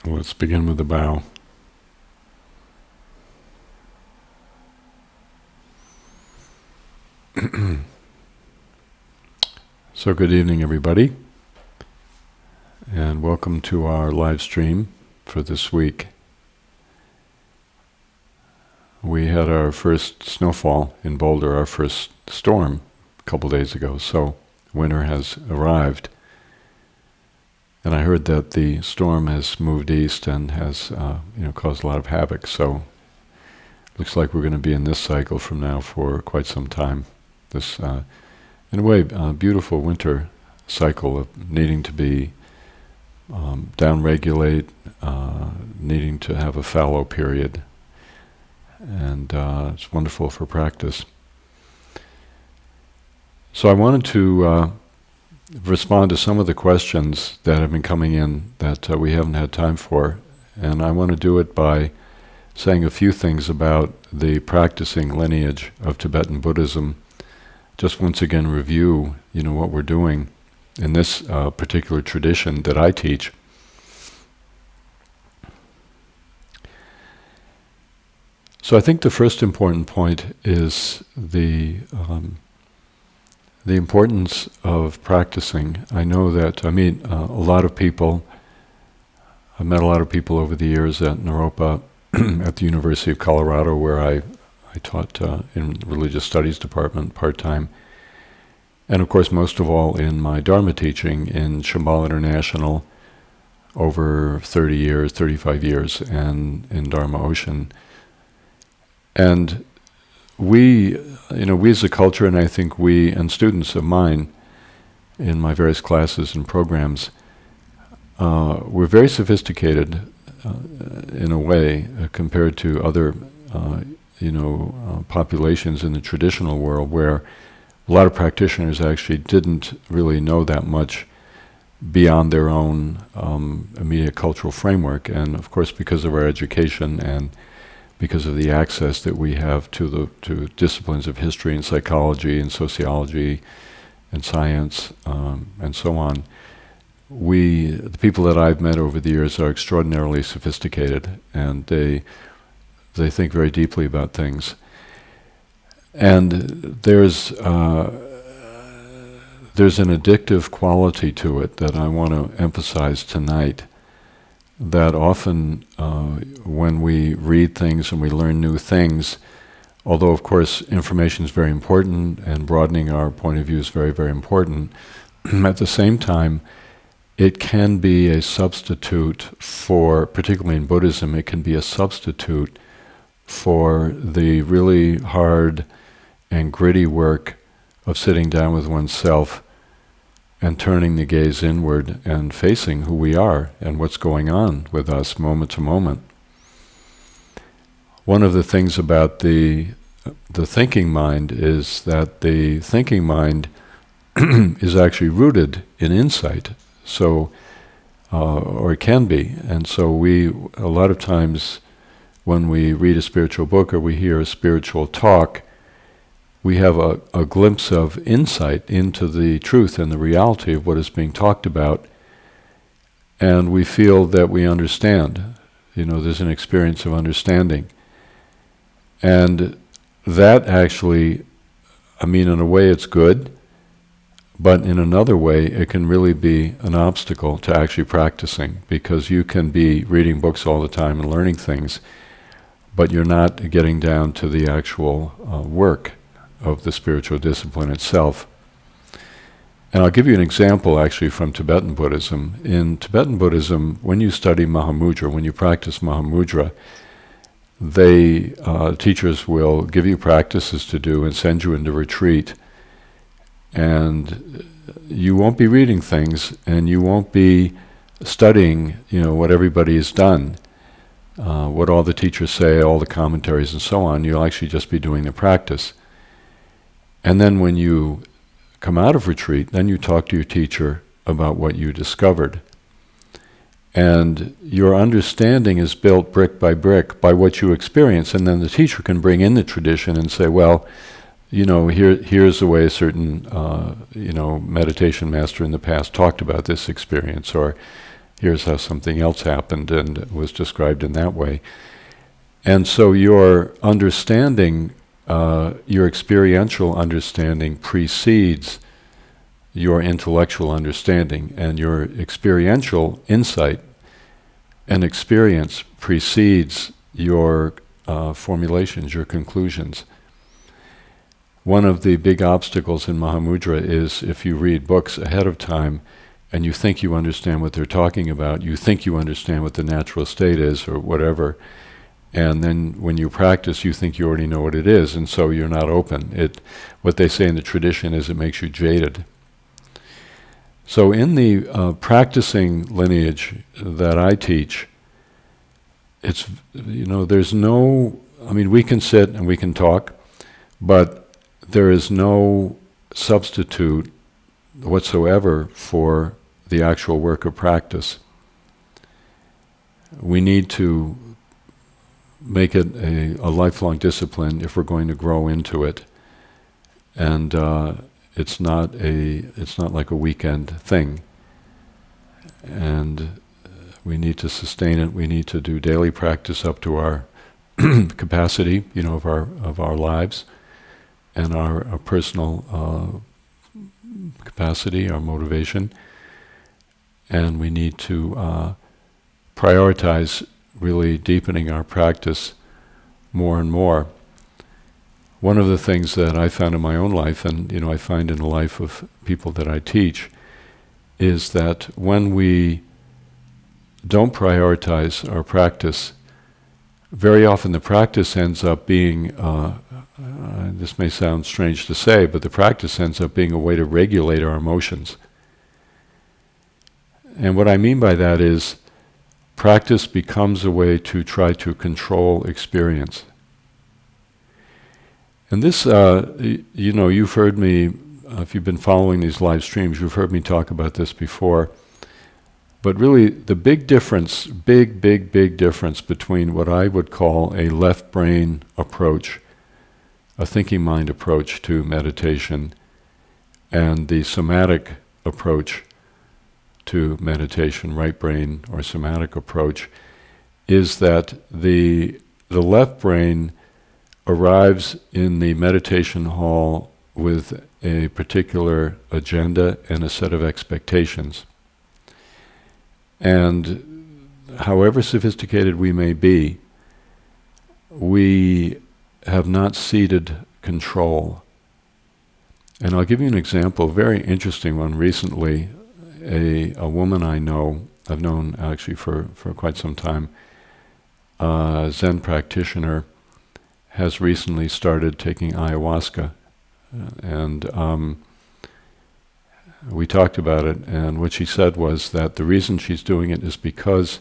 Let's begin with the bow. So good evening, everybody, and welcome to our live stream for this week. We had our first snowfall in Boulder, our first storm a couple days ago, so winter has arrived. And I heard that the storm has moved east and has caused a lot of havoc, so looks like we're going to be in this cycle from now for quite some time. This, in a way, beautiful winter cycle of needing to be down-regulate, needing to have a fallow period, and it's wonderful for practice. So I wanted to respond to some of the questions that have been coming in that we haven't had time for, and I want to do it by saying a few things about the practicing lineage of Tibetan Buddhism. Just once again review, what we're doing in this particular tradition that I teach. So I think the first important point is the importance of practicing. I know that I meet a lot of people. I've met a lot of people over the years at Naropa at the University of Colorado, where I taught in the Religious Studies department part-time. And of course, most of all in my Dharma teaching in Shambhala International over 30 years, 35 years, and in Dharma Ocean. And we as a culture, and I think we and students of mine in my various classes and programs, we're very sophisticated in a way compared to other populations in the traditional world, where a lot of practitioners actually didn't really know that much beyond their own immediate cultural framework. And of course, because of our education and because of the access that we have to disciplines of history and psychology and sociology and science and so on, the people that I've met over the years are extraordinarily sophisticated, and they think very deeply about things. And there's an addictive quality to it that I want to emphasize tonight, that often when we read things and we learn new things, although of course information is very important and broadening our point of view is very, very important, at the same time it can be a substitute for, particularly in Buddhism, it can be a substitute for the really hard and gritty work of sitting down with oneself and turning the gaze inward and facing who we are and what's going on with us moment to moment. One of the things about the thinking mind is that the thinking mind is actually rooted in insight, so or it can be. And so a lot of times when we read a spiritual book or we hear a spiritual talk, we have a glimpse of insight into the truth and the reality of what is being talked about, and we feel that we understand. There's an experience of understanding. And that actually, in a way it's good, but in another way it can really be an obstacle to actually practicing, because you can be reading books all the time and learning things, but you're not getting down to the actual work of the spiritual discipline itself. And I'll give you an example actually from Tibetan Buddhism. In Tibetan Buddhism, when you study Mahamudra, when you practice Mahamudra, teachers will give you practices to do and send you into retreat. And you won't be reading things, and you won't be studying, what everybody has done, what all the teachers say, all the commentaries and so on. You'll actually just be doing the practice. And then when you come out of retreat, then you talk to your teacher about what you discovered. And your understanding is built brick by what you experience, and then the teacher can bring in the tradition and say, well, here's the way a certain meditation master in the past talked about this experience, or here's how something else happened and was described in that way. And so your understanding, your experiential understanding precedes your intellectual understanding, and your experiential insight and experience precedes your formulations, your conclusions. One of the big obstacles in Mahamudra is if you read books ahead of time and you think you understand what they're talking about, you think you understand what the natural state is or whatever, and then when you practice you think you already know what it is, and so you're not open. What they say in the tradition is it makes you jaded. So in the practicing lineage that I teach, it's, there's no, we can sit and we can talk, but there is no substitute whatsoever for the actual work of practice. We need to make it a lifelong discipline if we're going to grow into it. And it's not like a weekend thing. And we need to sustain it. We need to do daily practice up to our capacity, of our lives and our personal capacity, our motivation. And we need to prioritize really deepening our practice more and more. One of the things that I found in my own life, and I find in the life of people that I teach, is that when we don't prioritize our practice, very often the practice ends up being, this may sound strange to say, but the practice ends up being a way to regulate our emotions. And what I mean by that is practice becomes a way to try to control experience. And this, you've heard me, if you've been following these live streams, you've heard me talk about this before. But really, the big difference, big difference between what I would call a left brain approach, a thinking mind approach to meditation, and the somatic approach to meditation, right brain or somatic approach, is that the left brain arrives in the meditation hall with a particular agenda and a set of expectations. And however sophisticated we may be, we have not ceded control. And I'll give you an example, a very interesting one. Recently, a woman I know, I've known actually for quite some time, a Zen practitioner, has recently started taking ayahuasca. And we talked about it, and what she said was that the reason she's doing it is because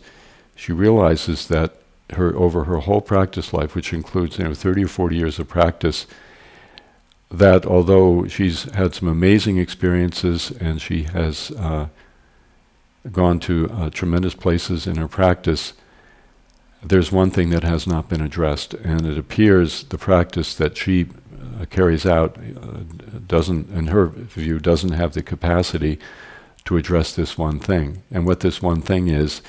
she realizes that over her whole practice life, which includes 30 or 40 years of practice, that although she's had some amazing experiences and she has gone to tremendous places in her practice, there's one thing that has not been addressed, and it appears the practice that she carries out doesn't, in her view, doesn't have the capacity to address this one thing. And what this one thing is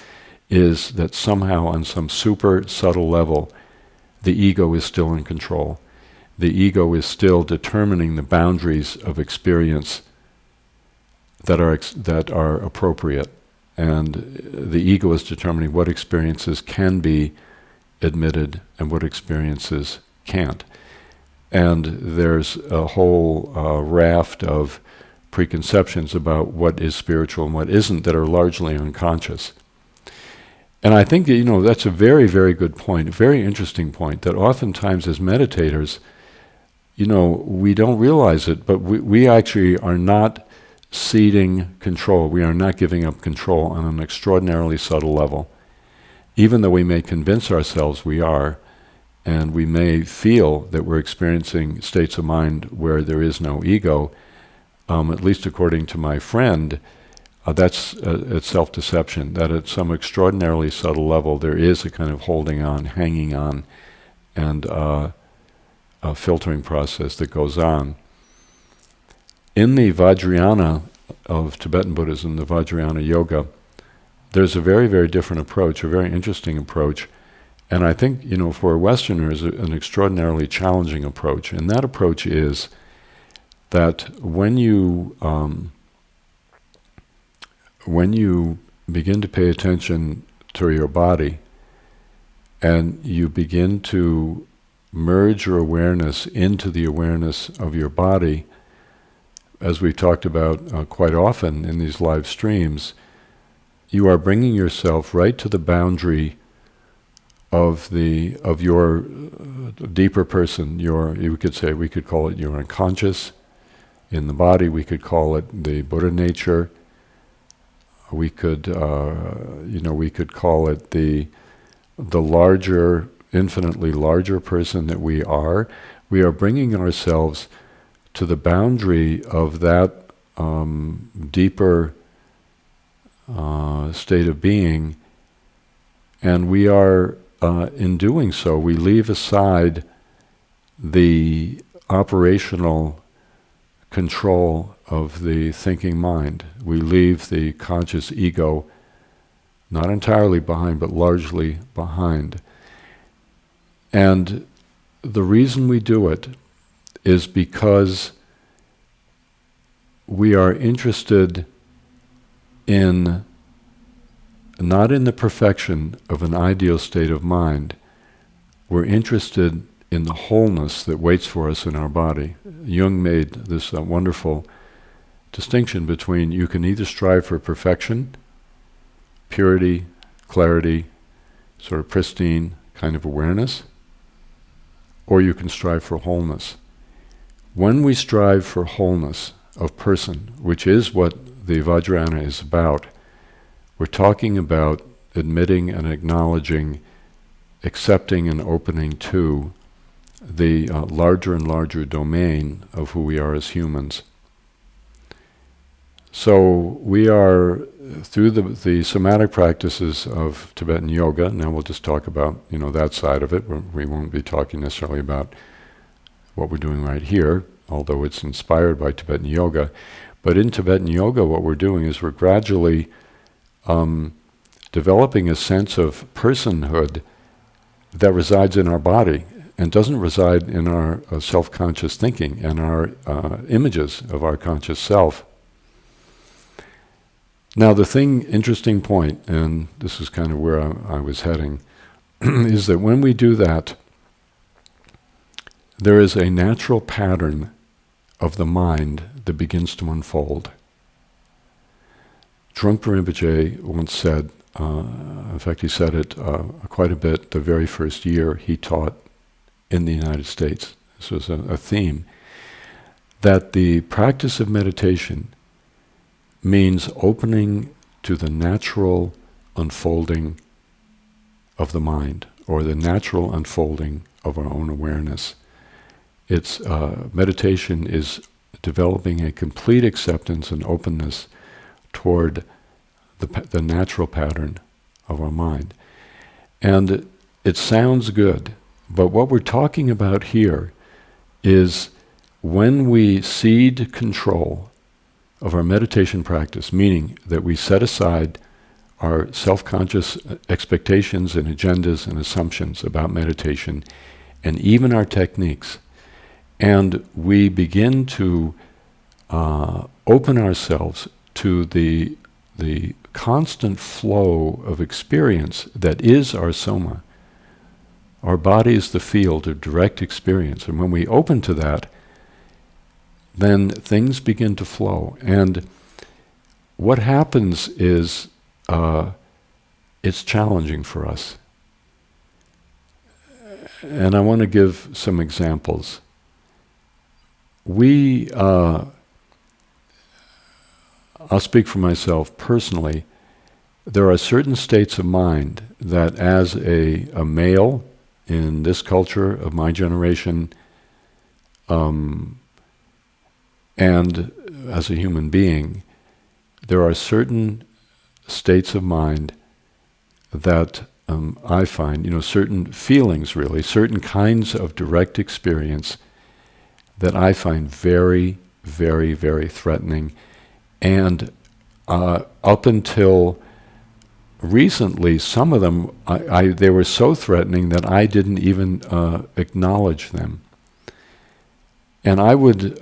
that somehow on some super subtle level, the ego is still in control. The ego is still determining the boundaries of experience that are appropriate. And the ego is determining what experiences can be admitted and what experiences can't. And there's a whole raft of preconceptions about what is spiritual and what isn't that are largely unconscious. And I think that, that's a very, very good point, a very interesting point, that oftentimes as meditators, we don't realize it, but we actually are not ceding control. We are not giving up control on an extraordinarily subtle level. Even though we may convince ourselves we are, and we may feel that we're experiencing states of mind where there is no ego, at least according to my friend, that's it's self-deception, that at some extraordinarily subtle level there is a kind of holding on, hanging on, and a filtering process that goes on. In the Vajrayana of Tibetan Buddhism, the Vajrayana Yoga, there's a very, very different approach, a very interesting approach, and I think, for Westerners, an extraordinarily challenging approach. And that approach is that when you begin to pay attention to your body, and you begin to merge your awareness into the awareness of your body, as we've talked about quite often in these live streams, you are bringing yourself right to the boundary of your deeper person. We could call it your unconscious. In the body, we could call it the Buddha nature. We could call it the larger, infinitely larger person that we are. We are bringing ourselves to the boundary of that deeper state of being, and we are, in doing so, we leave aside the operational control of the thinking mind. We leave the conscious ego not entirely behind, but largely behind. And the reason we do it is because we are interested in, not in the perfection of an ideal state of mind, we're interested in the wholeness that waits for us in our body. Jung made this wonderful distinction between, you can either strive for perfection, purity, clarity, sort of pristine kind of awareness, or you can strive for wholeness. When we strive for wholeness of person, which is what the Vajrayana is about, we're talking about admitting and acknowledging, accepting and opening to the larger and larger domain of who we are as humans. So we are, through the somatic practices of Tibetan yoga, now we'll just talk about that side of it. We won't be talking necessarily about what we're doing right here, although it's inspired by Tibetan yoga. But in Tibetan yoga, what we're doing is we're gradually developing a sense of personhood that resides in our body and doesn't reside in our self-conscious thinking and our images of our conscious self. Now interesting point, and this is kind of where I was heading, is that when we do that, there is a natural pattern of the mind that begins to unfold. Trungpa Rinpoche once said, in fact he said it quite a bit the very first year he taught in the United States, this was a theme, that the practice of meditation means opening to the natural unfolding of the mind, or the natural unfolding of our own awareness. It's meditation is developing a complete acceptance and openness toward the natural pattern of our mind. And it sounds good, but what we're talking about here is when we cede control of our meditation practice, meaning that we set aside our self-conscious expectations and agendas and assumptions about meditation, and even our techniques, and we begin to open ourselves to the constant flow of experience that is our soma. Our body is the field of direct experience, and when we open to that, then things begin to flow. And what happens is it's challenging for us. And I want to give some examples. I'll speak for myself personally. There are certain states of mind that as a male in this culture of my generation, and as a human being, there are certain states of mind that I find, certain feelings really, certain kinds of direct experience that I find very, very, very threatening. And up until recently, some of them, they were so threatening that I didn't even acknowledge them. And I would,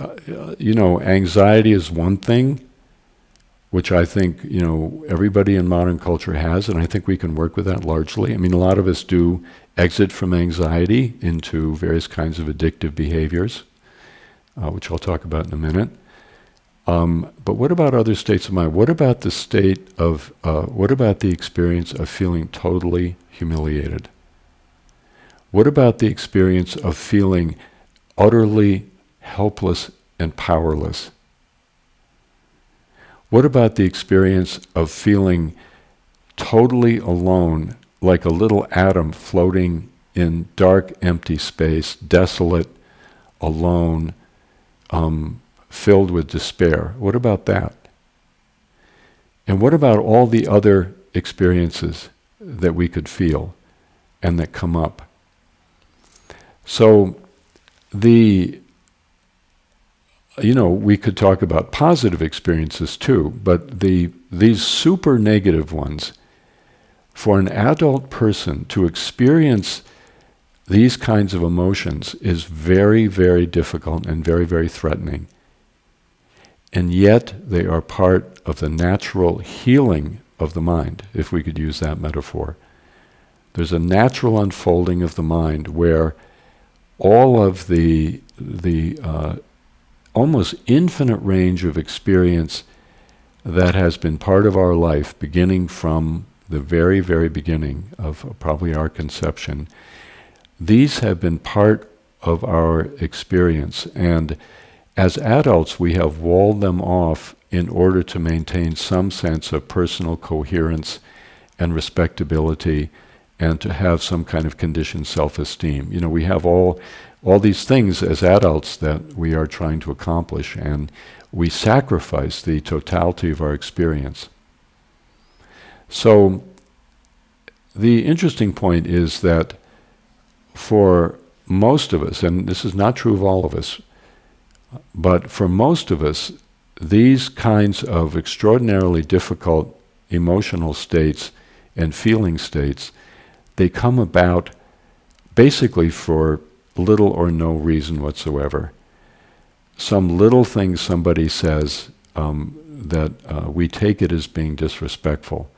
anxiety is one thing, which I think, everybody in modern culture has, and I think we can work with that largely. I mean, a lot of us do exit from anxiety into various kinds of addictive behaviors, which I'll talk about in a minute. But what about other states of mind? What about the what about the experience of feeling totally humiliated? What about the experience of feeling utterly helpless and powerless? What about the experience of feeling totally alone, like a little atom floating in dark, empty space, desolate, alone, filled with despair? What about that? And what about all the other experiences that we could feel and that come up? So we could talk about positive experiences too, but these super negative ones, for an adult person to experience these kinds of emotions is very, very difficult and very, very threatening. And yet they are part of the natural healing of the mind, if we could use that metaphor. There's a natural unfolding of the mind where all of the almost infinite range of experience that has been part of our life, beginning from the very, very beginning of probably our conception, these have been part of our experience. And as adults, we have walled them off in order to maintain some sense of personal coherence and respectability and to have some kind of conditioned self-esteem. We have all these things as adults that we are trying to accomplish, and we sacrifice the totality of our experience. So the interesting point is that for most of us, and this is not true of all of us, but for most of us, these kinds of extraordinarily difficult emotional states and feeling states, they come about basically for little or no reason whatsoever. Some little thing somebody says that we take it as being disrespectful.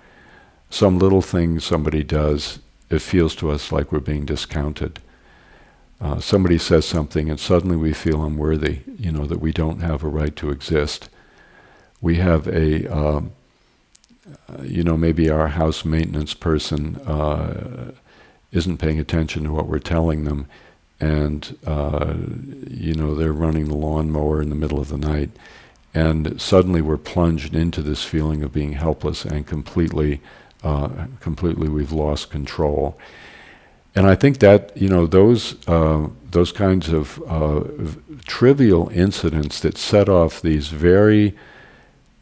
Some little thing somebody does, it feels to us like we're being discounted. Somebody says something and suddenly we feel unworthy, that we don't have a right to exist. We have maybe our house maintenance person isn't paying attention to what we're telling them, and they're running the lawnmower in the middle of the night, and suddenly we're plunged into this feeling of being helpless and completely we've lost control. And I think that those kinds of trivial incidents that set off these very,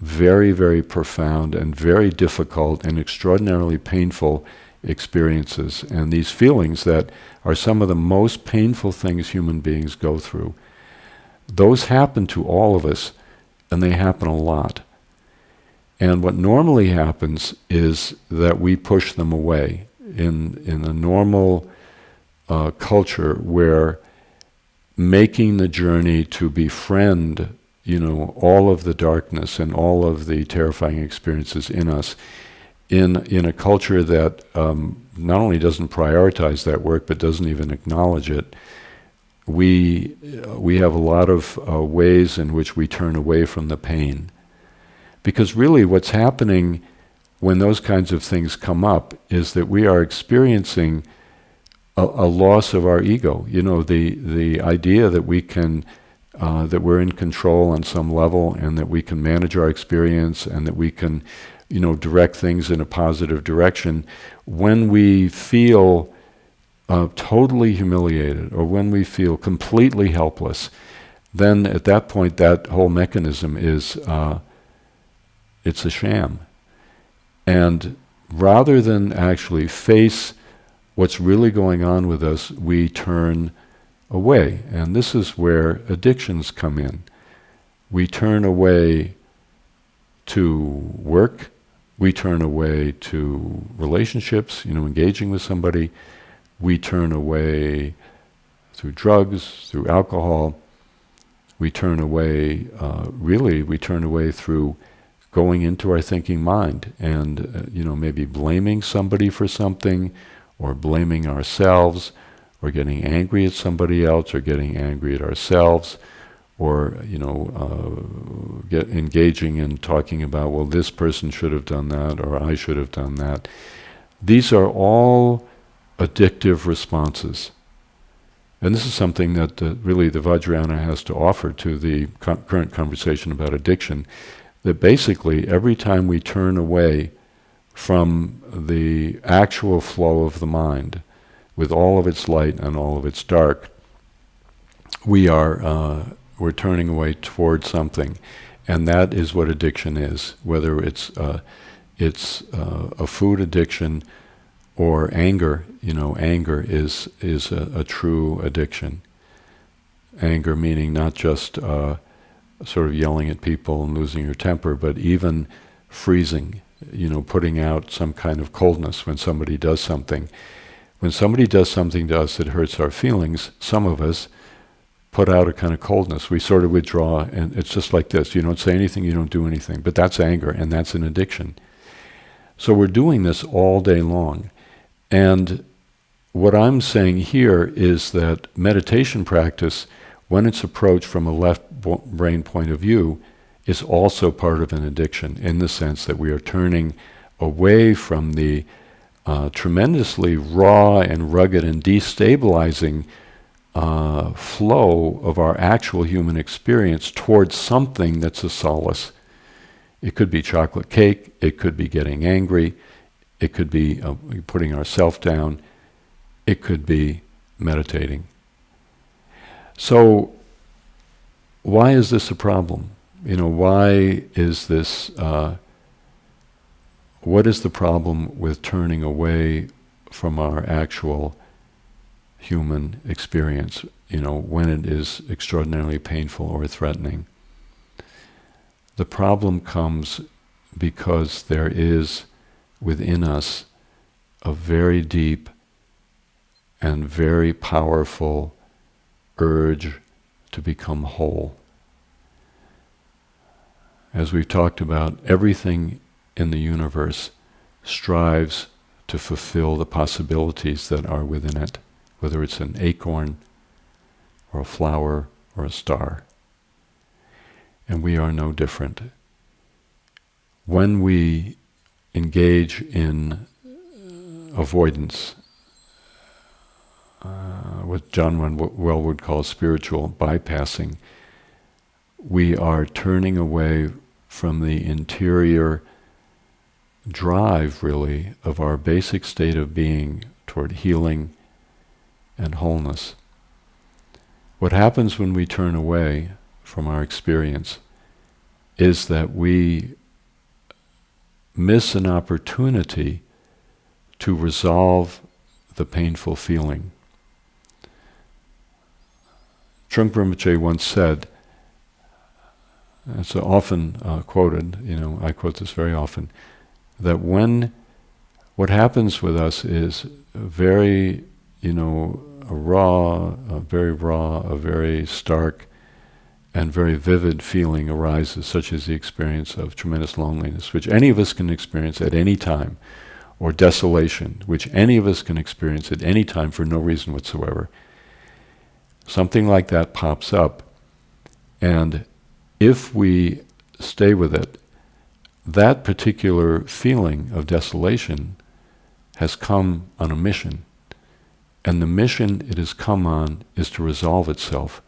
very, very profound and very difficult and extraordinarily painful experiences, and these feelings that are some of the most painful things human beings go through. Those happen to all of us, and they happen a lot. And what normally happens is that we push them away in a normal culture where making the journey to befriend, all of the darkness and all of the terrifying experiences in us, in a culture that not only doesn't prioritize that work but doesn't even acknowledge it, we have a lot of ways in which we turn away from the pain. Because really what's happening when those kinds of things come up is that we are experiencing a loss of our ego. The idea that we can, that we're in control on some level and that we can manage our experience and that we can, direct things in a positive direction. When we feel totally humiliated or when we feel completely helpless, then at that point that whole mechanism is, it's a sham. And rather than actually face what's really going on with us, we turn away. And this is where addictions come in. We turn away to work, We turn away to relationships, engaging with somebody. We turn away through drugs, through alcohol. We turn away, we turn away through going into our thinking mind and, maybe blaming somebody for something, or blaming ourselves, or getting angry at somebody else, or getting angry at ourselves, or, engaging in talking about, well, this person should have done that, or I should have done that. These are all addictive responses. And this is something that really the Vajrayana has to offer to the current conversation about addiction, that basically every time we turn away from the actual flow of the mind, with all of its light and all of its dark, we're turning away towards something. And that is what addiction is, whether it's a food addiction or anger. Anger is a true addiction. Anger meaning not just sort of yelling at people and losing your temper, but even freezing, putting out some kind of coldness when somebody does something. When somebody does something to us that hurts our feelings, some of us put out a kind of coldness. We sort of withdraw, and it's just like this. You don't say anything, you don't do anything. But that's anger, and that's an addiction. So we're doing this all day long. And what I'm saying here is that meditation practice, when it's approached from a left brain point of view, is also part of an addiction, in the sense that we are turning away from the tremendously raw and rugged and destabilizing flow of our actual human experience towards something that's a solace. It could be chocolate cake, it could be getting angry, it could be putting ourselves down, it could be meditating. So, why is this a problem? Why is this, what is the problem with turning away from our actual human experience, when it is extraordinarily painful or threatening? The problem comes because there is within us a very deep and very powerful urge to become whole. As we've talked about, everything in the universe strives to fulfill the possibilities that are within it, whether it's an acorn or a flower or a star. And we are no different. When we engage in avoidance, what John Wellwood calls spiritual bypassing, we are turning away from the interior drive, really, of our basic state of being toward healing and wholeness. What happens when we turn away from our experience is that we miss an opportunity to resolve the painful feeling. Trungpa Rinpoche once said, it's often quoted, I quote this very often, that what happens with us is very, a very stark and very vivid feeling arises, such as the experience of tremendous loneliness, which any of us can experience at any time, or desolation, which any of us can experience at any time for no reason whatsoever. Something like that pops up, and if we stay with it, that particular feeling of desolation has come on a mission. And the mission it has come on is to resolve itself,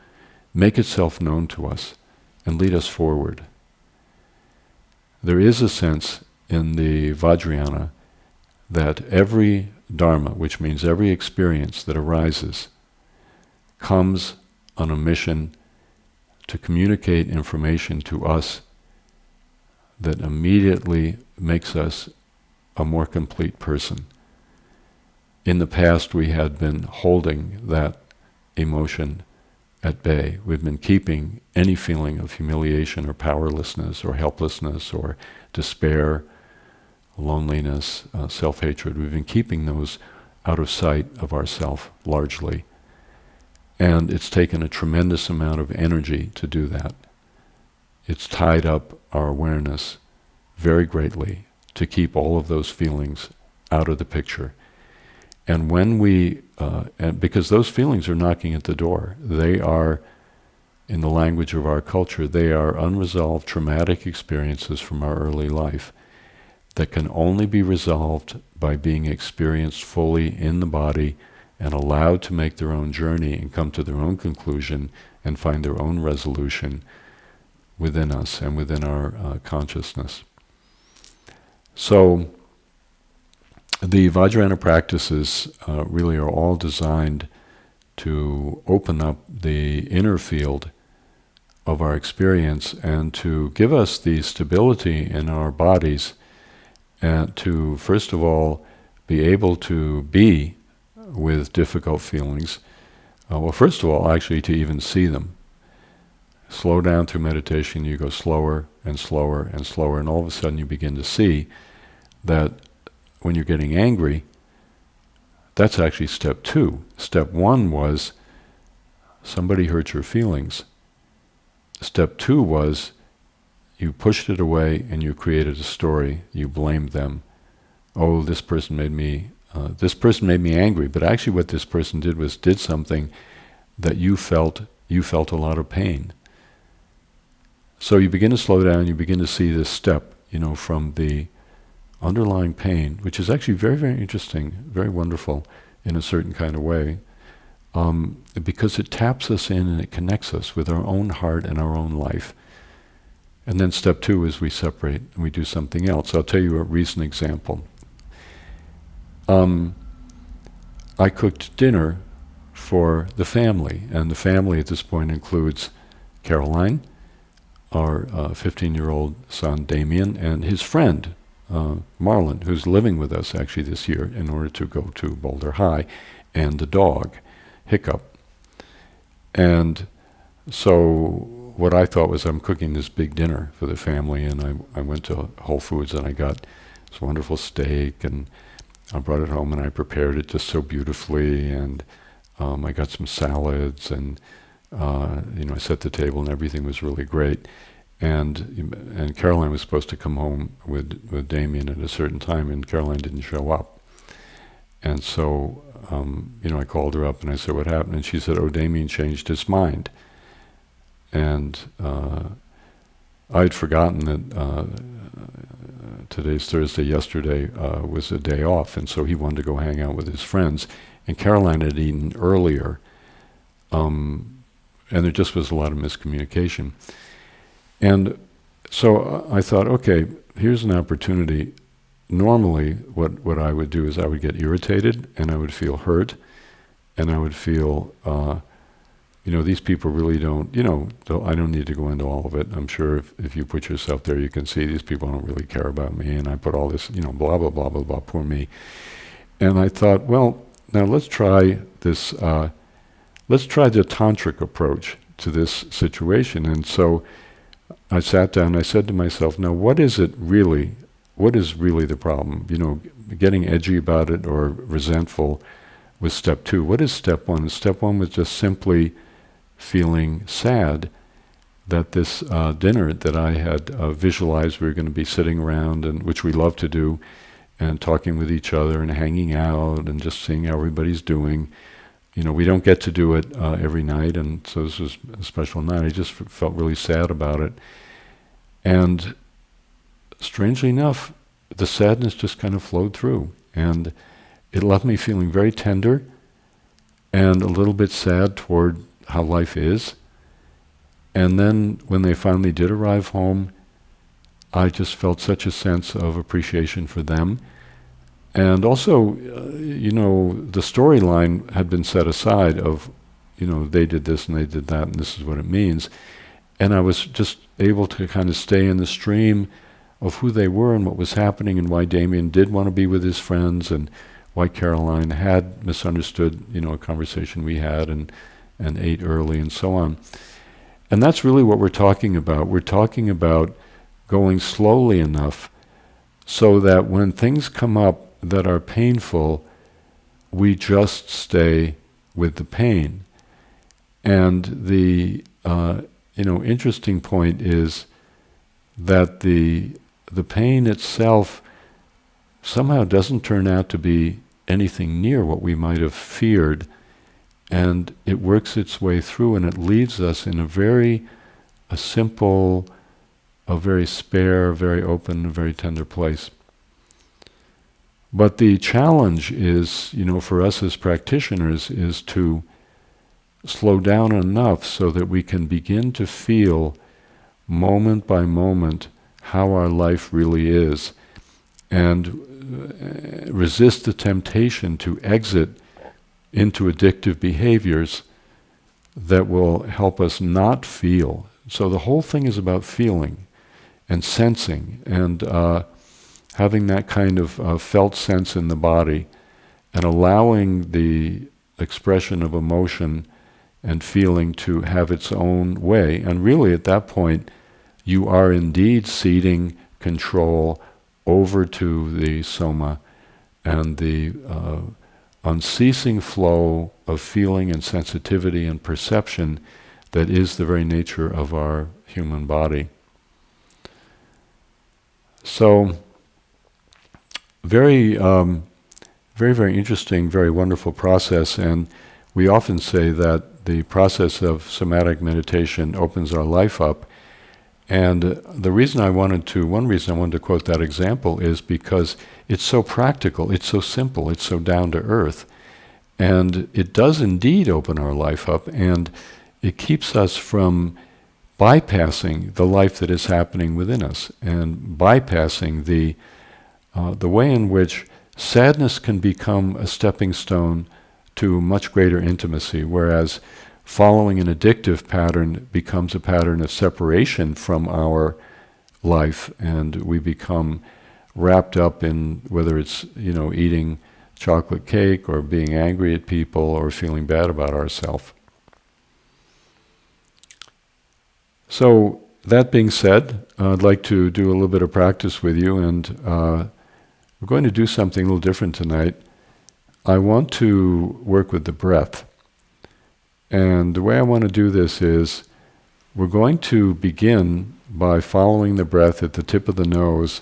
make itself known to us, and lead us forward. There is a sense in the Vajrayana that every dharma, which means every experience that arises, comes on a mission to communicate information to us that immediately makes us a more complete person. In the past, we had been holding that emotion at bay. We've been keeping any feeling of humiliation or powerlessness or helplessness or despair loneliness, self-hatred. We've been keeping those out of sight of ourself largely. And it's taken a tremendous amount of energy to do that. It's tied up our awareness very greatly to keep all of those feelings out of the picture. And when we, and because those feelings are knocking at the door, they are, in the language of our culture, they are unresolved traumatic experiences from our early life that can only be resolved by being experienced fully in the body and allowed to make their own journey and come to their own conclusion and find their own resolution within us and within our consciousness. So the Vajrayana practices really are all designed to open up the inner field of our experience and to give us the stability in our bodies and to, first of all, be able to be with difficult feelings. Well, first of all, actually to even see them. Slow down through meditation, you go slower and slower and slower, and all of a sudden you begin to see that when you're getting angry, that's actually step 2. Step 1 was somebody hurt your feelings. Step 2 was you pushed it away and you created a story. You blamed them. Oh, this person made me angry. But actually, what this person did something that you felt a lot of pain. So you begin to slow down. You begin to see this step, from the underlying pain, which is actually very, very interesting, very wonderful in a certain kind of way. Because it taps us in and it connects us with our own heart and our own life. And then step 2 is we separate and we do something else. I'll tell you a recent example. I cooked dinner for the family, and the family at this point includes Caroline, our 15-year-old son Damien, and his friend Marlon, who's living with us actually this year in order to go to Boulder High, and the dog, Hiccup. And so what I thought was I'm cooking this big dinner for the family, and I went to Whole Foods and I got this wonderful steak, and I brought it home and I prepared it just so beautifully, and I got some salads, and I set the table and everything was really great. And Caroline was supposed to come home with Damien at a certain time, and Caroline didn't show up. And so, I called her up and I said, what happened? And she said, Damien changed his mind. And I'd forgotten that today's Thursday, yesterday was a day off, and so he wanted to go hang out with his friends. And Caroline had eaten earlier, and there just was a lot of miscommunication. And so I thought, okay, here's an opportunity. Normally, what I would do is I would get irritated, and I would feel hurt, and I would feel, these people really don't, I don't need to go into all of it. I'm sure if you put yourself there, you can see these people don't really care about me, and I put all this, blah, blah, blah, blah, blah, poor me. And I thought, well, now let's try this, let's try the tantric approach to this situation. And so I sat down and I said to myself, now what is really the problem? Getting edgy about it or resentful was step 2. What is step 1? Step 1 was just simply feeling sad that this dinner that I had visualized we were going to be sitting around, and which we love to do, and talking with each other and hanging out and just seeing how everybody's doing. We don't get to do it every night, and so this was a special night. I just felt really sad about it. And strangely enough, the sadness just kind of flowed through, and it left me feeling very tender and a little bit sad toward how life is. And then when they finally did arrive home, I just felt such a sense of appreciation for them. And also, the storyline had been set aside of, they did this and they did that and this is what it means. And I was just able to kind of stay in the stream of who they were and what was happening, and why Damien did want to be with his friends, and why Caroline had misunderstood, a conversation we had and ate early and so on. And that's really what we're talking about. We're talking about going slowly enough so that when things come up that are painful, we just stay with the pain. And the interesting point is that the pain itself somehow doesn't turn out to be anything near what we might have feared, and it works its way through, and it leaves us in a simple, a very spare, very open, very tender place. But the challenge is, for us as practitioners, is to slow down enough so that we can begin to feel moment by moment how our life really is, and resist the temptation to exit into addictive behaviors that will help us not feel. So the whole thing is about feeling and sensing and having that kind of felt sense in the body, and allowing the expression of emotion and feeling to have its own way. And really at that point, you are indeed ceding control over to the soma and the unceasing flow of feeling and sensitivity and perception that is the very nature of our human body. So, very, very interesting, very wonderful process, and we often say that the process of somatic meditation opens our life up. And one reason I wanted to quote that example is because it's so practical, it's so simple, it's so down to earth. And it does indeed open our life up, and it keeps us from bypassing the life that is happening within us, and bypassing the way in which sadness can become a stepping stone to much greater intimacy, whereas following an addictive pattern becomes a pattern of separation from our life, and we become wrapped up in whether it's eating chocolate cake or being angry at people or feeling bad about ourselves. So that being said, I'd like to do a little bit of practice with you, and we're going to do something a little different tonight. I want to work with the breath. And the way I want to do this is, we're going to begin by following the breath at the tip of the nose,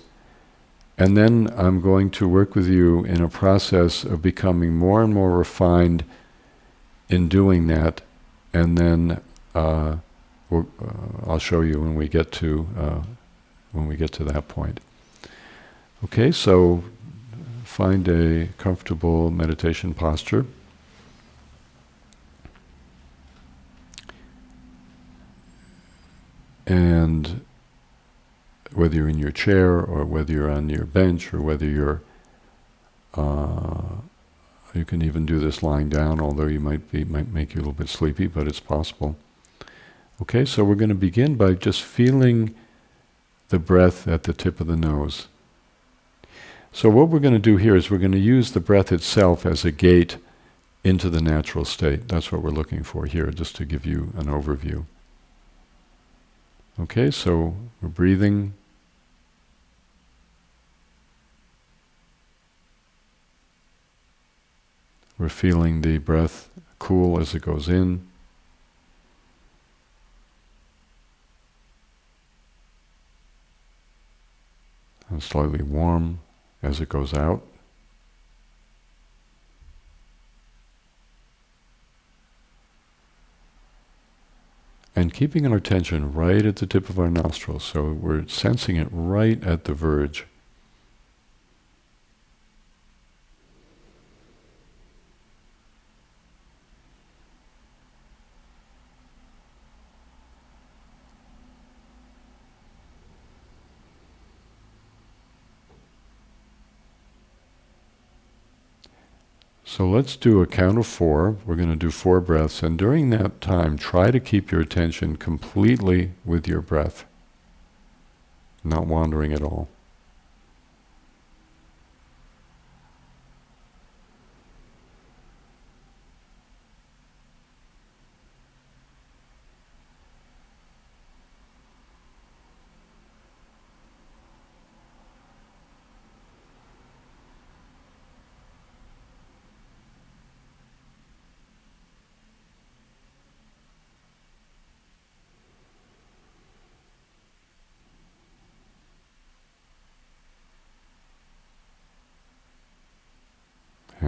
and then I'm going to work with you in a process of becoming more and more refined in doing that, and then I'll show you when we get to that point. Okay, so find a comfortable meditation posture. And whether you're in your chair, or whether you're on your bench, or whether you're, you can even do this lying down, although you might make you a little bit sleepy, but it's possible. Okay, so we're going to begin by just feeling the breath at the tip of the nose. So what we're going to do here is we're going to use the breath itself as a gate into the natural state. That's what we're looking for here, just to give you an overview. Okay, so we're breathing. We're feeling the breath cool as it goes in. And slightly warm as it goes out. And keeping our attention right at the tip of our nostrils, so we're sensing it right at the verge. So let's do a count of 4. We're going to do 4 breaths, and during that time, try to keep your attention completely with your breath, not wandering at all.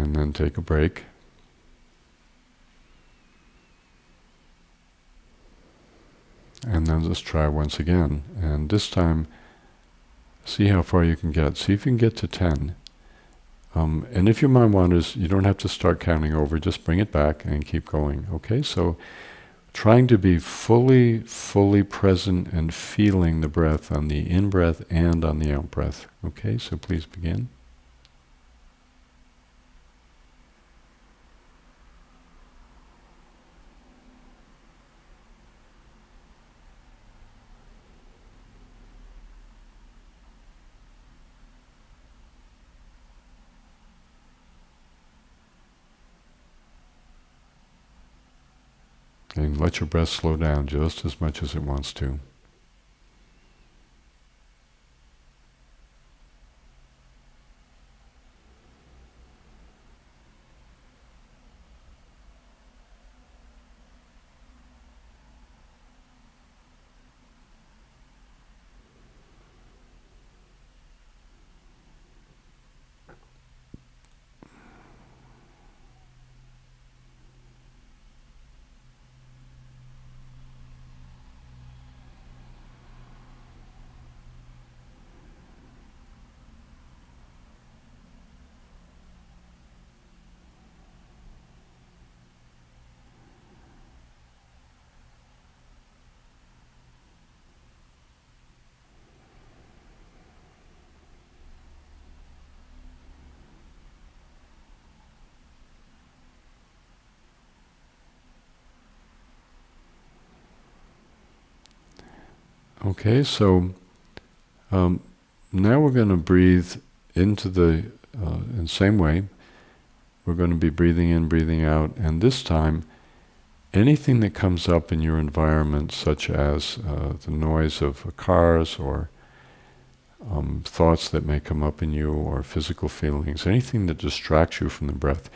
And then take a break. And then just try once again. And this time, see how far you can get. See if you can get to 10. And if your mind wanders, you don't have to start counting over. Just bring it back and keep going. Okay, so trying to be fully present and feeling the breath on the in-breath and on the out-breath. Okay, so please begin. And let your breath slow down just as much as it wants to. Okay, so now we're going to breathe into in the same way. We're going to be breathing in, breathing out, and this time, anything that comes up in your environment, such as the noise of cars or thoughts that may come up in you or physical feelings, anything that distracts you from the breath,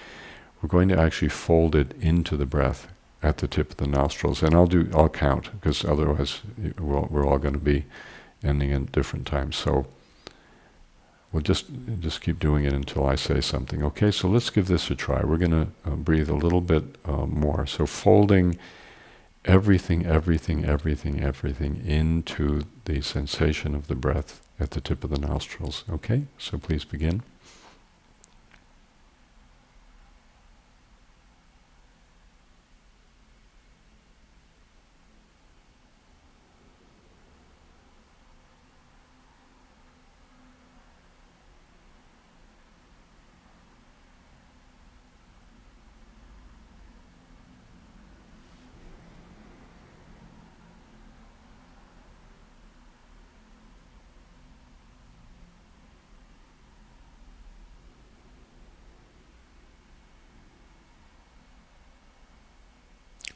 we're going to actually fold it into the breath at the tip of the nostrils. And I'll count, because otherwise we're all going to be ending at different times. So we'll just keep doing it until I say something. Okay, so let's give this a try. We're going to breathe a little bit more. So folding everything into the sensation of the breath at the tip of the nostrils. Okay, so please begin.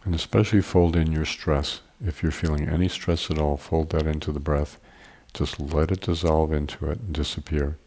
And especially fold in your stress. If you're feeling any stress at all, fold that into the breath. Just let it dissolve into it and disappear.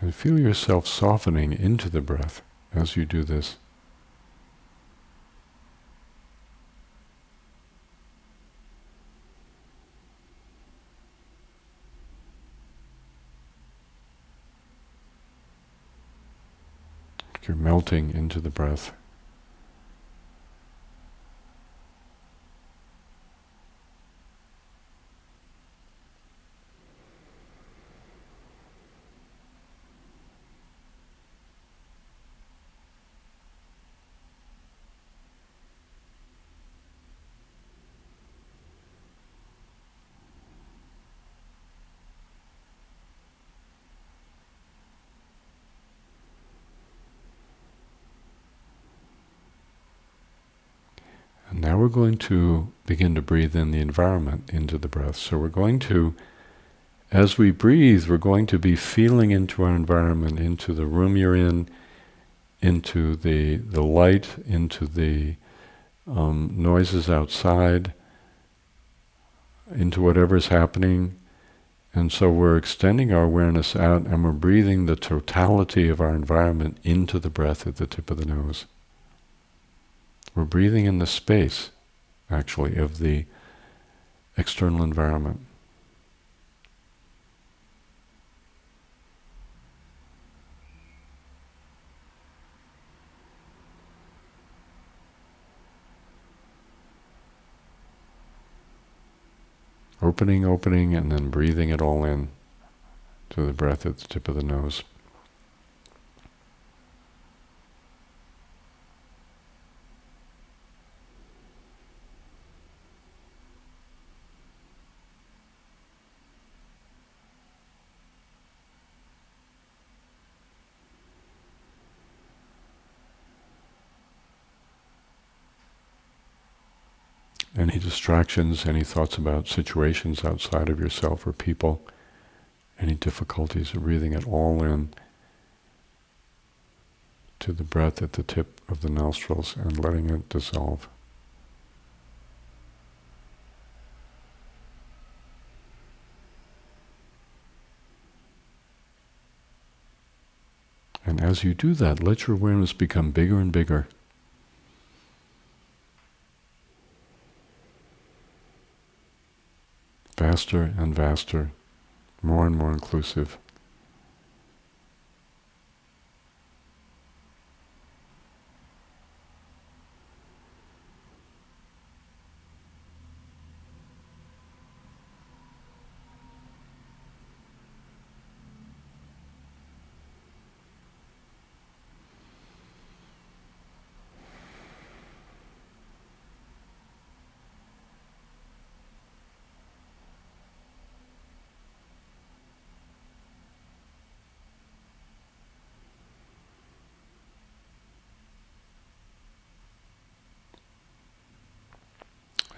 And feel yourself softening into the breath as you do this. You're melting into the breath. we're going to begin to breathe in the environment into the breath. So we're going to, as we breathe, we're going to be feeling into our environment, into the room you're in, into the light, into the noises outside, into whatever's happening. And so we're extending our awareness out and we're breathing the totality of our environment into the breath at the tip of the nose. We're breathing in the space, actually, of the external environment. Opening, and then breathing it all in to the breath at the tip of the nose. Any distractions, any thoughts about situations outside of yourself or people, any difficulties of breathing it all in to the breath at the tip of the nostrils and letting it dissolve. And as you do that, let your awareness become bigger and bigger. Vaster and vaster, more and more inclusive.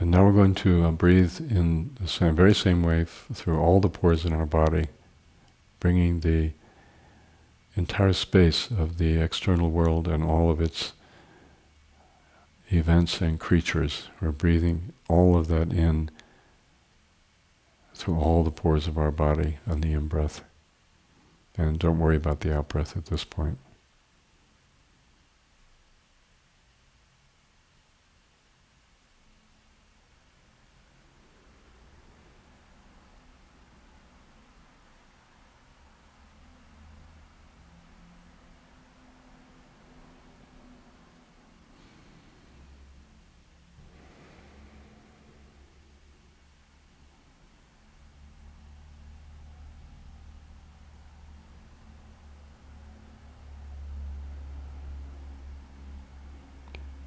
And now we're going to breathe in the very same way through all the pores in our body, bringing the entire space of the external world and all of its events and creatures. We're breathing all of that in through all the pores of our body on the in-breath. And don't worry about the out-breath at this point.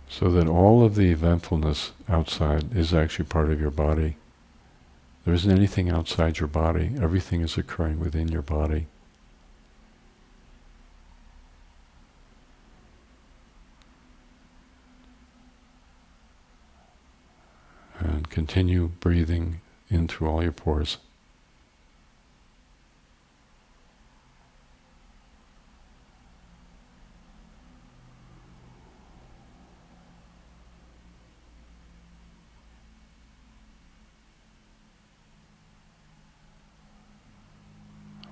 So that all of the eventfulness outside is actually part of your body. There isn't anything outside your body. Everything is occurring within your body. And continue breathing in through all your pores.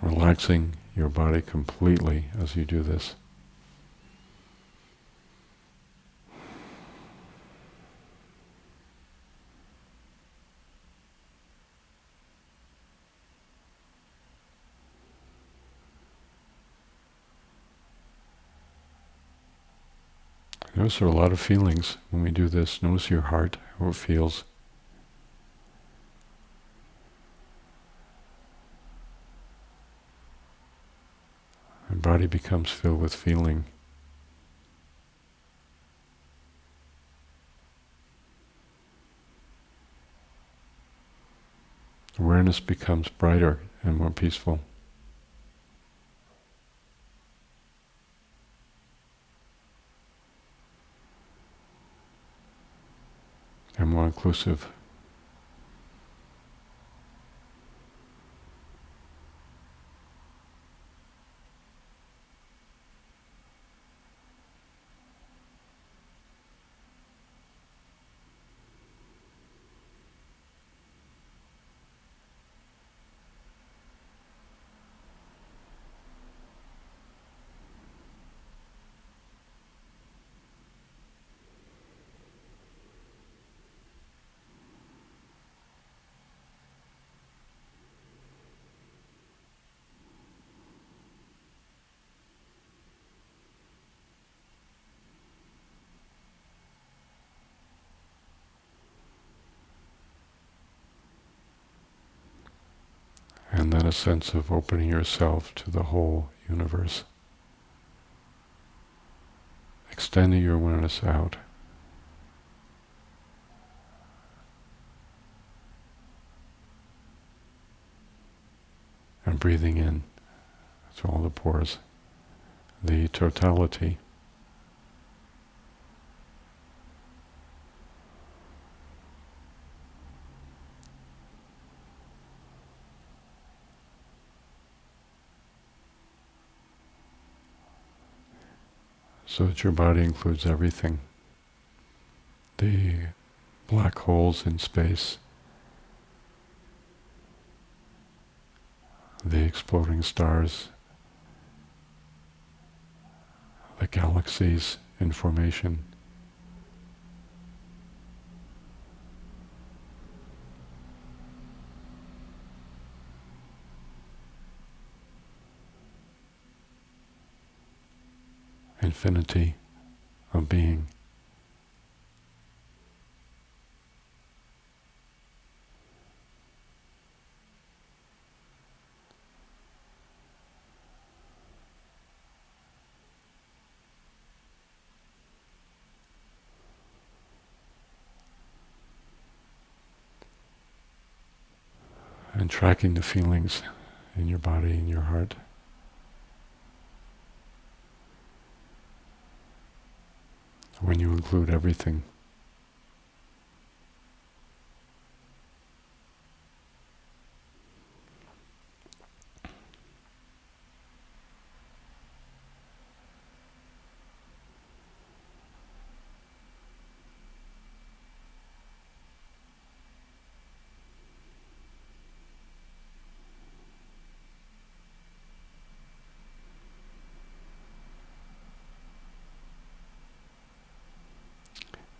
Relaxing your body completely as you do this. Notice there are a lot of feelings when we do this. Notice your heart, how it feels. Your body becomes filled with feeling. Awareness becomes brighter and more peaceful. inclusive. And then a sense of opening yourself to the whole universe. Extending your awareness out. And breathing in through all the pores. The totality. So that your body includes everything. The black holes in space, the exploding stars, the galaxies in formation, infinity of being. And tracking the feelings in your body, in your heart. When you include everything.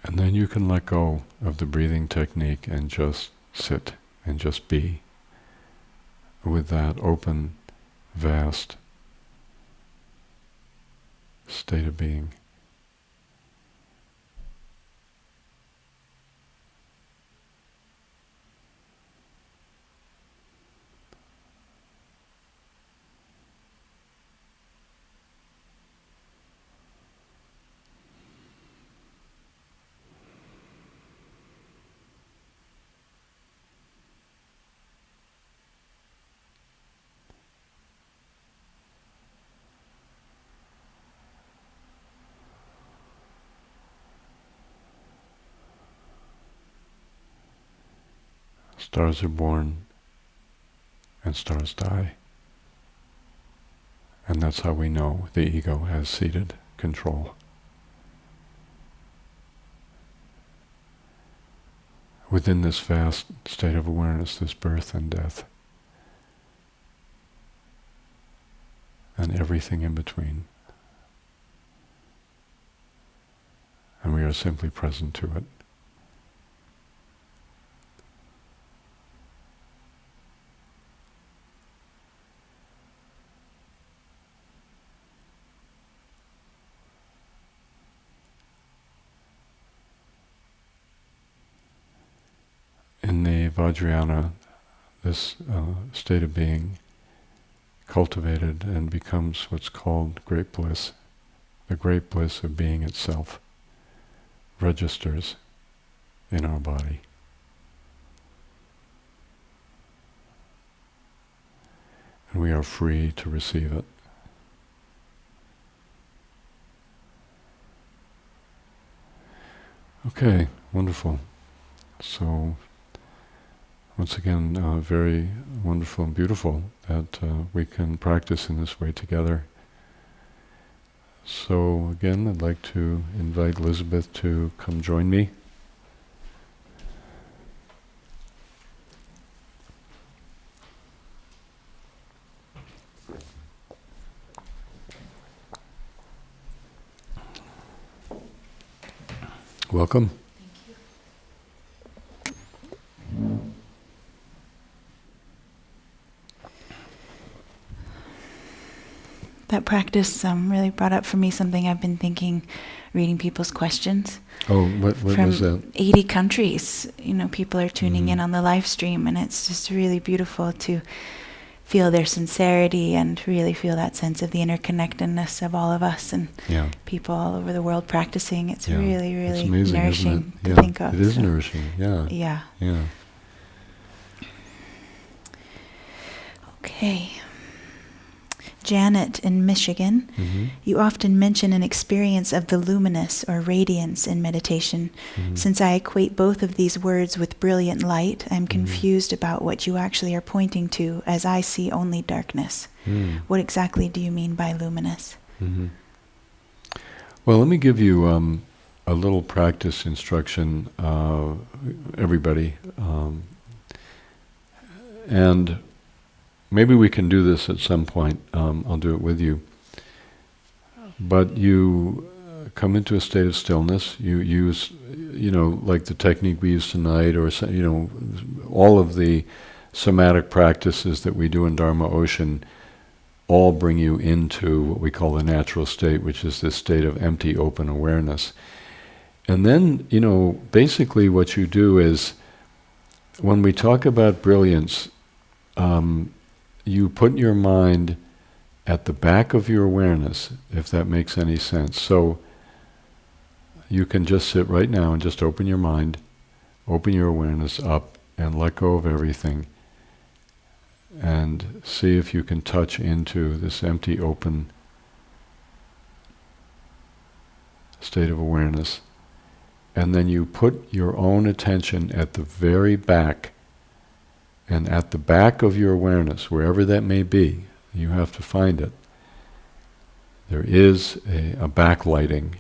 And then you can let go of the breathing technique and just sit and just be with that open, vast state of being. Stars are born and stars die. And that's how we know the ego has ceded control. Within this vast state of awareness, there's birth and death. And everything in between. And we are simply present to it. In the Vajrayana, this state of being cultivated and becomes what's called great bliss. The great bliss of being itself registers in our body. And we are free to receive it. Okay, wonderful. So once again, very wonderful and beautiful that we can practice in this way together. So again, I'd like to invite Elizabeth to come join me. Welcome. That practice really brought up for me something I've been thinking, reading people's questions. Oh, what was that? From 80 countries, people are tuning in on the live stream, and it's just really beautiful to feel their sincerity and really feel that sense of the interconnectedness of all of us and people all over the world practicing. It's really, really it's amazing, nourishing isn't it? to think of. It is nourishing, Yeah. Okay. Janet in Michigan, you often mention an experience of the luminous or radiance in meditation. Since I equate both of these words with brilliant light, I'm confused about what you actually are pointing to, as I see only darkness. What exactly do you mean by luminous? Well, let me give you a little practice instruction, everybody. And maybe we can do this at some point. I'll do it with you. But you come into a state of stillness. You use, like the technique we use tonight, or all of the somatic practices that we do in Dharma Ocean, all bring you into what we call the natural state, which is this state of empty, open awareness. And then, basically what you do is, when we talk about brilliance, you put your mind at the back of your awareness, if that makes any sense. So you can just sit right now and just open your mind, open your awareness up, and let go of everything. And see if you can touch into this empty, open state of awareness. And then you put your own attention at the very back. And at the back of your awareness, wherever that may be, you have to find it. There is a backlighting.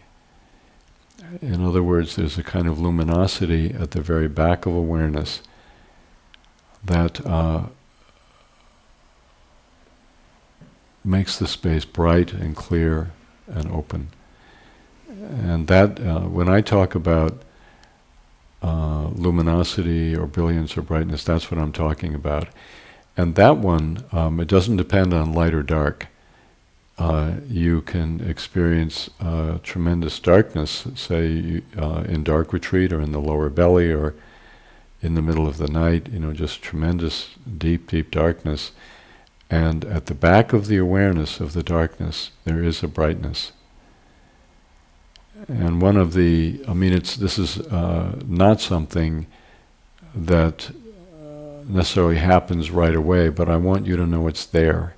In other words, there's a kind of luminosity at the very back of awareness that makes the space bright and clear and open. And that, when I talk about luminosity or brilliance or brightness, that's what I'm talking about. And that one, it doesn't depend on light or dark. You can experience tremendous darkness, say in dark retreat or in the lower belly or in the middle of the night, just tremendous deep, deep darkness. And at the back of the awareness of the darkness, there is a brightness. And one of the, this is not something that necessarily happens right away, but I want you to know it's there.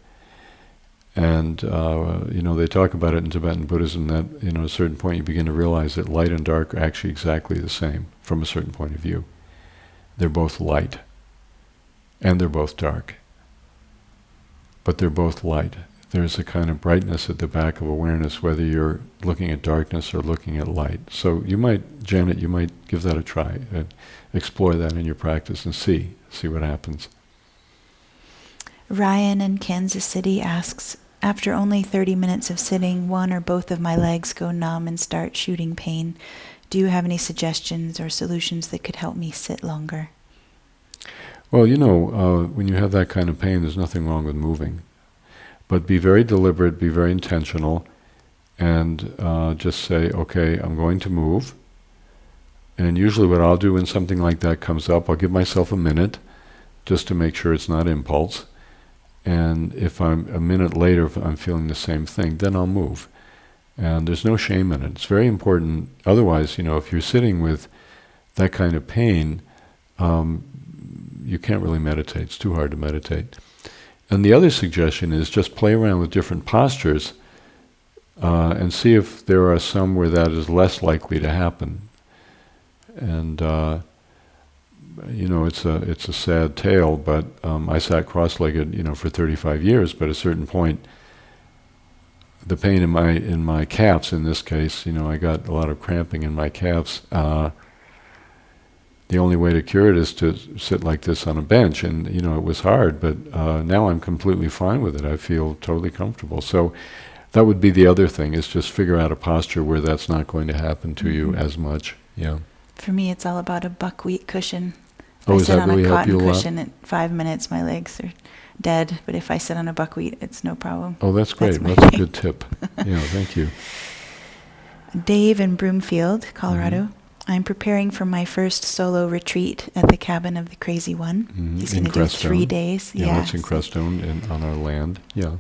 And, they talk about it in Tibetan Buddhism that, at a certain point you begin to realize that light and dark are actually exactly the same from a certain point of view. They're both light, and they're both dark. But they're both light. There's a kind of brightness at the back of awareness, whether you're looking at darkness or looking at light. So you might, Janet, give that a try. Explore that in your practice and see what happens. Ryan in Kansas City asks, after only 30 minutes of sitting, one or both of my legs go numb and start shooting pain. Do you have any suggestions or solutions that could help me sit longer? Well, when you have that kind of pain, there's nothing wrong with moving. But be very deliberate, be very intentional, and just say, okay, I'm going to move. And usually what I'll do when something like that comes up, I'll give myself a minute just to make sure it's not impulse. And if I'm a minute later, if I'm feeling the same thing, then I'll move. And there's no shame in it. It's very important. Otherwise, if you're sitting with that kind of pain, you can't really meditate. It's too hard to meditate. And the other suggestion is just play around with different postures and see if there are some where that is less likely to happen. And it's a sad tale, but I sat cross-legged, for 35 years. But at a certain point, the pain in my calves, in this case, I got a lot of cramping in my calves. The only way to cure it is to sit like this on a bench, and it was hard. But now I'm completely fine with it. I feel totally comfortable. So that would be the other thing: is just figure out a posture where that's not going to happen to you as much. Yeah. For me, it's all about a buckwheat cushion. If Oh, I does sit that on really a help you cotton a lot? cushion at 5 minutes, my legs are dead. But if I sit on a buckwheat, it's no problem. Oh, that's great. my That's a thing. good tip. Yeah, thank you. Dave in Broomfield, Colorado. Mm-hmm. I'm preparing for my first solo retreat at the Cabin of the Crazy One. Mm-hmm. He's In going to do Crestone. 3 days. Yeah, that's in Crestone, on our land. Yeah.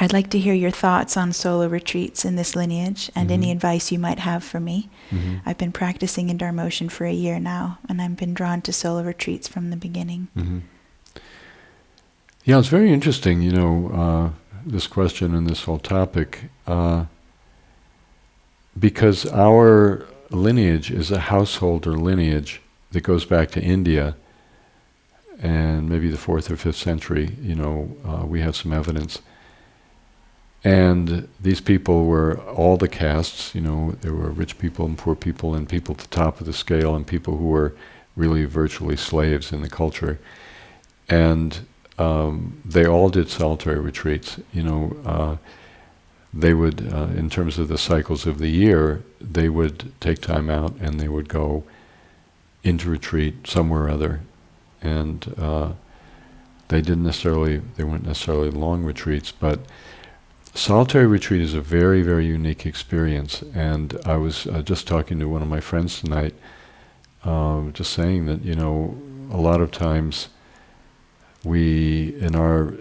I'd like to hear your thoughts on solo retreats in this lineage and any advice you might have for me. Mm-hmm. I've been practicing indoor motion for a year now, and I've been drawn to solo retreats from the beginning. Mm-hmm. Yeah, it's very interesting, this question and this whole topic, because our lineage is a householder lineage that goes back to India, and maybe the 4th or 5th century. We have some evidence. And these people were all the castes. There were rich people and poor people, and people at the top of the scale, and people who were really virtually slaves in the culture. And they all did solitary retreats. They would, in terms of the cycles of the year, they would take time out and they would go into retreat somewhere or other. And they weren't necessarily long retreats, but solitary retreat is a very, very unique experience. And I was just talking to one of my friends tonight, just saying that, a lot of times we, in our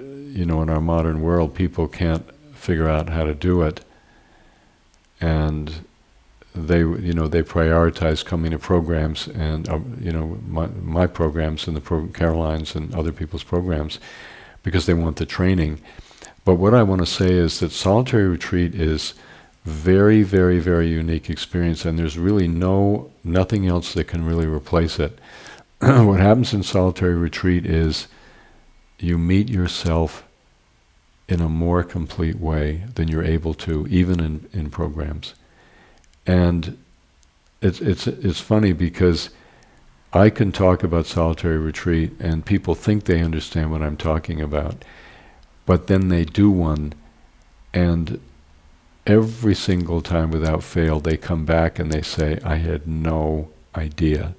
modern world, people can't figure out how to do it. And they prioritize coming to programs and, my programs and Caroline's and other people's programs because they want the training. But what I want to say is that solitary retreat is very, very, very unique experience, and there's really nothing else that can really replace it. What happens in solitary retreat is you meet yourself in a more complete way than you're able to, even in programs. And it's funny because I can talk about solitary retreat and people think they understand what I'm talking about. But then they do one, and every single time without fail, they come back and they say, I had no idea.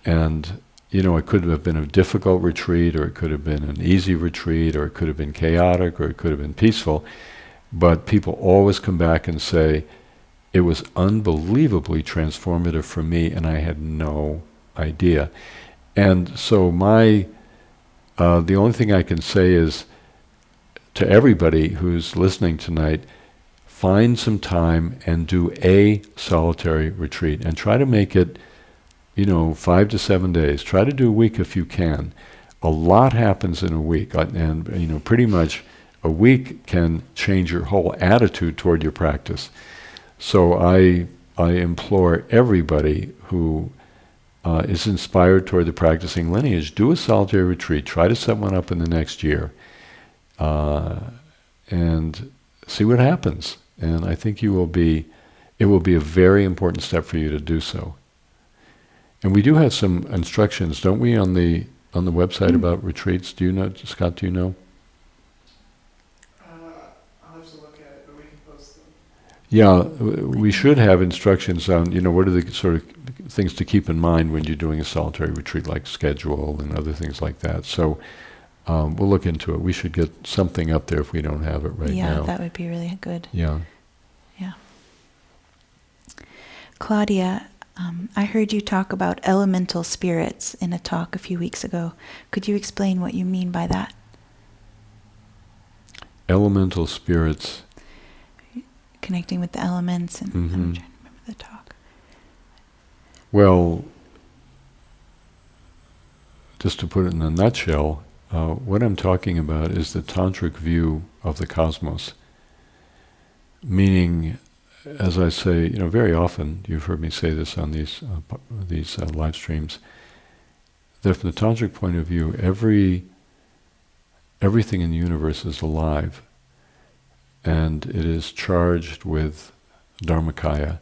And, it could have been a difficult retreat, or it could have been an easy retreat, or it could have been chaotic, or it could have been peaceful. But people always come back and say, it was unbelievably transformative for me, and I had no idea. And so the only thing I can say is, to everybody who's listening tonight, find some time and do a solitary retreat and try to make it, 5 to 7 days. Try to do a week if you can. A lot happens in a week, and pretty much a week can change your whole attitude toward your practice. So I implore everybody who is inspired toward the practicing lineage, do a solitary retreat. Try to set one up in the next year. And see what happens. And I think it will be a very important step for you to do so. And we do have some instructions, don't we, on the website about retreats? Do you know, Scott, do you know? I'll have to look at it, but we can post them. Yeah, we should have instructions on, what are the sort of things to keep in mind when you're doing a solitary retreat, like schedule and other things like that. So we'll look into it. We should get something up there if we don't have it right now. Yeah, that would be really good. Yeah. Yeah. Claudia, I heard you talk about elemental spirits in a talk a few weeks ago. Could you explain what you mean by that? Elemental spirits. Connecting with the elements, and I'm trying to remember the talk. Well, just to put it in a nutshell, what I'm talking about is the tantric view of the cosmos. Meaning, as I say, very often, you've heard me say this on these live streams, that from the tantric point of view, everything in the universe is alive, and it is charged with dharmakaya,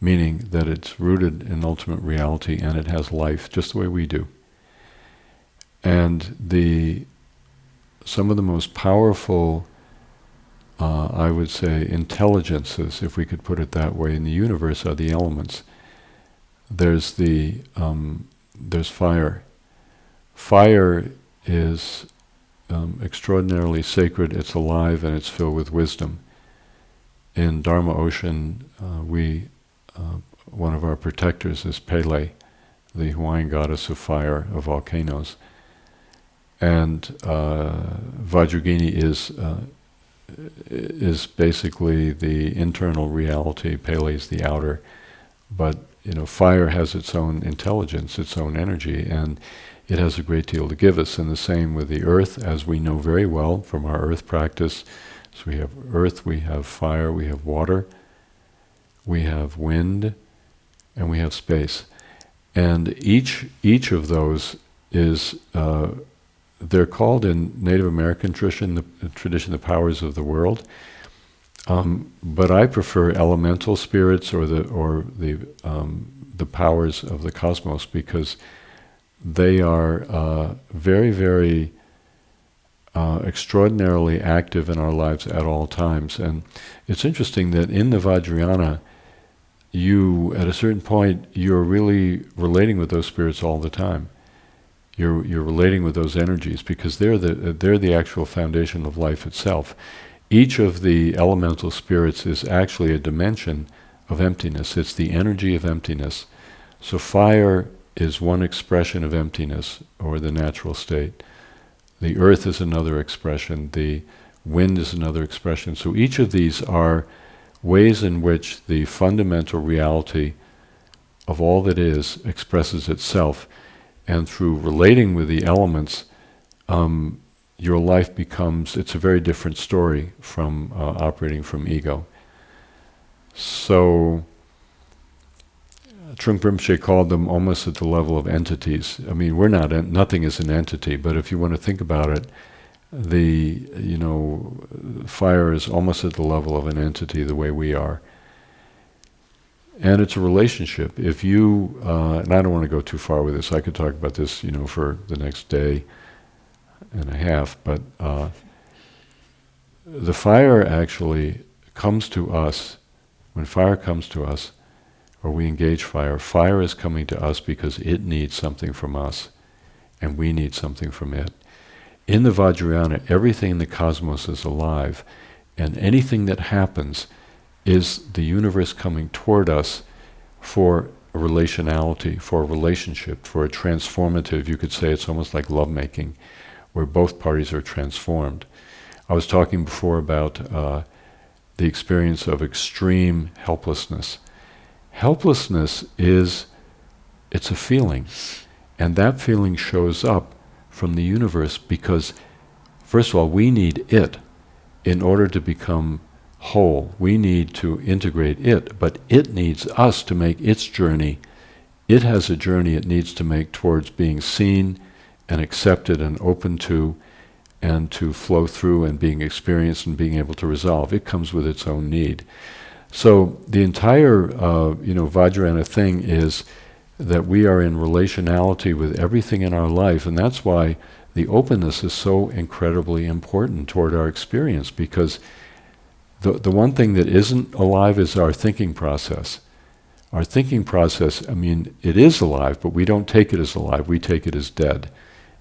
meaning that it's rooted in ultimate reality and it has life just the way we do. And some of the most powerful, I would say, intelligences, if we could put it that way, in the universe are the elements. There's fire. Fire is extraordinarily sacred. It's alive and it's filled with wisdom. In Dharma Ocean, one of our protectors is Pele, the Hawaiian goddess of fire, of volcanoes. And Vajragini is basically the internal reality. Pele is the outer. But fire has its own intelligence, its own energy, and it has a great deal to give us. And the same with the earth, as we know very well from our earth practice. So we have earth, we have fire, we have water, we have wind, and we have space. And each of those is, they're called in Native American tradition the powers of the world. But I prefer elemental spirits or the powers of the cosmos, because they are very, very extraordinarily active in our lives at all times. And it's interesting that in the Vajrayana, at a certain point, you're really relating with those spirits all the time. You're relating with those energies, because they're the actual foundation of life itself. Each of the elemental spirits is actually a dimension of emptiness. It's the energy of emptiness. So fire is one expression of emptiness, or the natural state. The earth is another expression. The wind is another expression. So each of these are ways in which the fundamental reality of all that is expresses itself. And through relating with the elements, your life it's a very different story from operating from ego. So Trungpa Rinpoche called them almost at the level of entities. I mean, nothing is an entity, but if you want to think about it, fire is almost at the level of an entity, the way we are. And it's a relationship. If you, and I don't want to go too far with this, I could talk about this, for the next day and a half, but the fire actually comes to us. When fire comes to us, or we engage fire is coming to us because it needs something from us, and we need something from it. In the Vajrayana, everything in the cosmos is alive, and anything that happens is the universe coming toward us for a relationality, for a relationship, for a transformative, you could say it's almost like lovemaking, where both parties are transformed. I was talking before about the experience of extreme helplessness. Helplessness it's a feeling, and that feeling shows up from the universe because, first of all, we need it in order to become whole. We need to integrate it, but it needs us to make its journey. It has a journey it needs to make towards being seen and accepted and open to, and to flow through and being experienced and being able to resolve. It comes with its own need. So the entire Vajrayana thing is that we are in relationality with everything in our life, and that's why the openness is so incredibly important toward our experience, because the one thing that isn't alive is our thinking process. Our thinking process, it is alive, but we don't take it as alive, we take it as dead.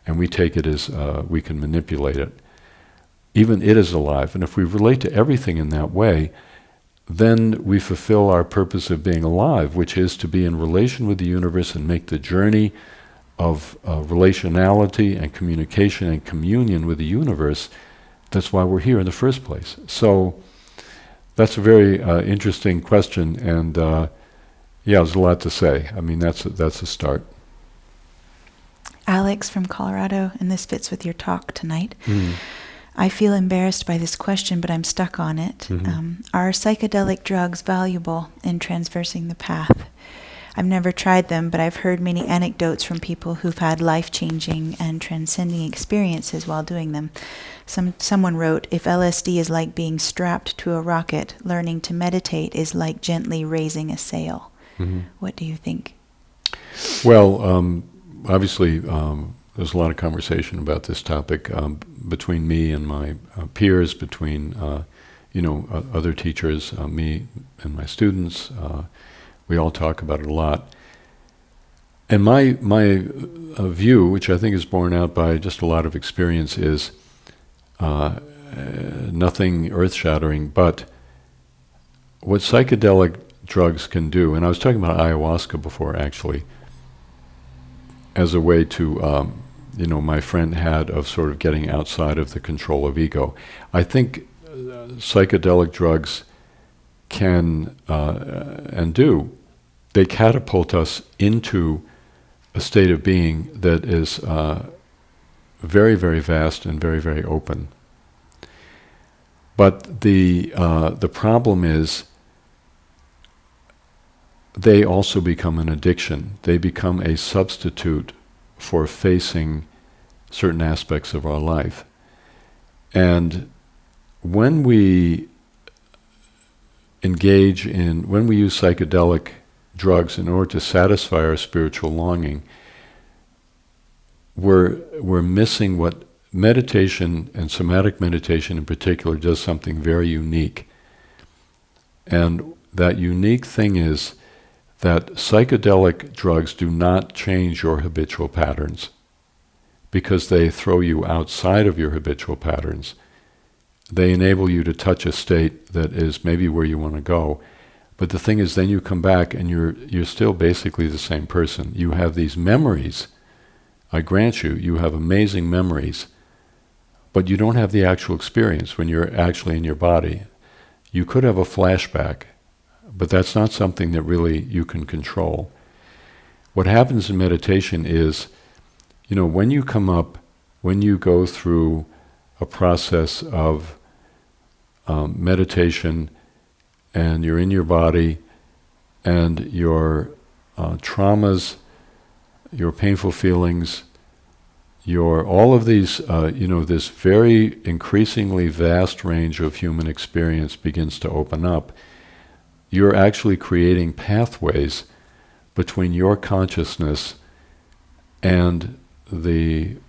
And we take it as we can manipulate it. Even it is alive, and if we relate to everything in that way, then we fulfill our purpose of being alive, which is to be in relation with the universe and make the journey of relationality and communication and communion with the universe. That's why we're here in the first place. So that's a very interesting question, and there's a lot to say. That's a start. Alex from Colorado, and this fits with your talk tonight. I feel embarrassed by this question, but I'm stuck on it. Are psychedelic drugs valuable in traversing the path? I've never tried them, but I've heard many anecdotes from people who've had life-changing and transcending experiences while doing them. Someone wrote, if LSD is like being strapped to a rocket, learning to meditate is like gently raising a sail. Mm-hmm. What do you think? Well, obviously, there's a lot of conversation about this topic between me and my peers, between other teachers, me and my students. We all talk about it a lot. And my view, which I think is borne out by just a lot of experience, is nothing earth-shattering, but what psychedelic drugs can do, and I was talking about ayahuasca before, actually, as a way to, my friend had of sort of getting outside of the control of ego. I think psychedelic drugs can and do, they catapult us into a state of being that is very, very vast and very, very open. But the problem is they also become an addiction. They become a substitute for facing certain aspects of our life. And when we when we use psychedelic drugs in order to satisfy our spiritual longing, we're missing what meditation, and somatic meditation in particular, does something very unique. And that unique thing is that psychedelic drugs do not change your habitual patterns because they throw you outside of your habitual patterns. They enable you to touch a state that is maybe where you want to go. But the thing is, then you come back and you're still basically the same person. You have these memories. I grant you have amazing memories, but you don't have the actual experience when you're actually in your body. You could have a flashback, but that's not something that really you can control. What happens in meditation is, when you come up, when you go through a process of meditation, and you're in your body, and your traumas, your painful feelings, all of these, this very increasingly vast range of human experience begins to open up. You're actually creating pathways between your consciousness and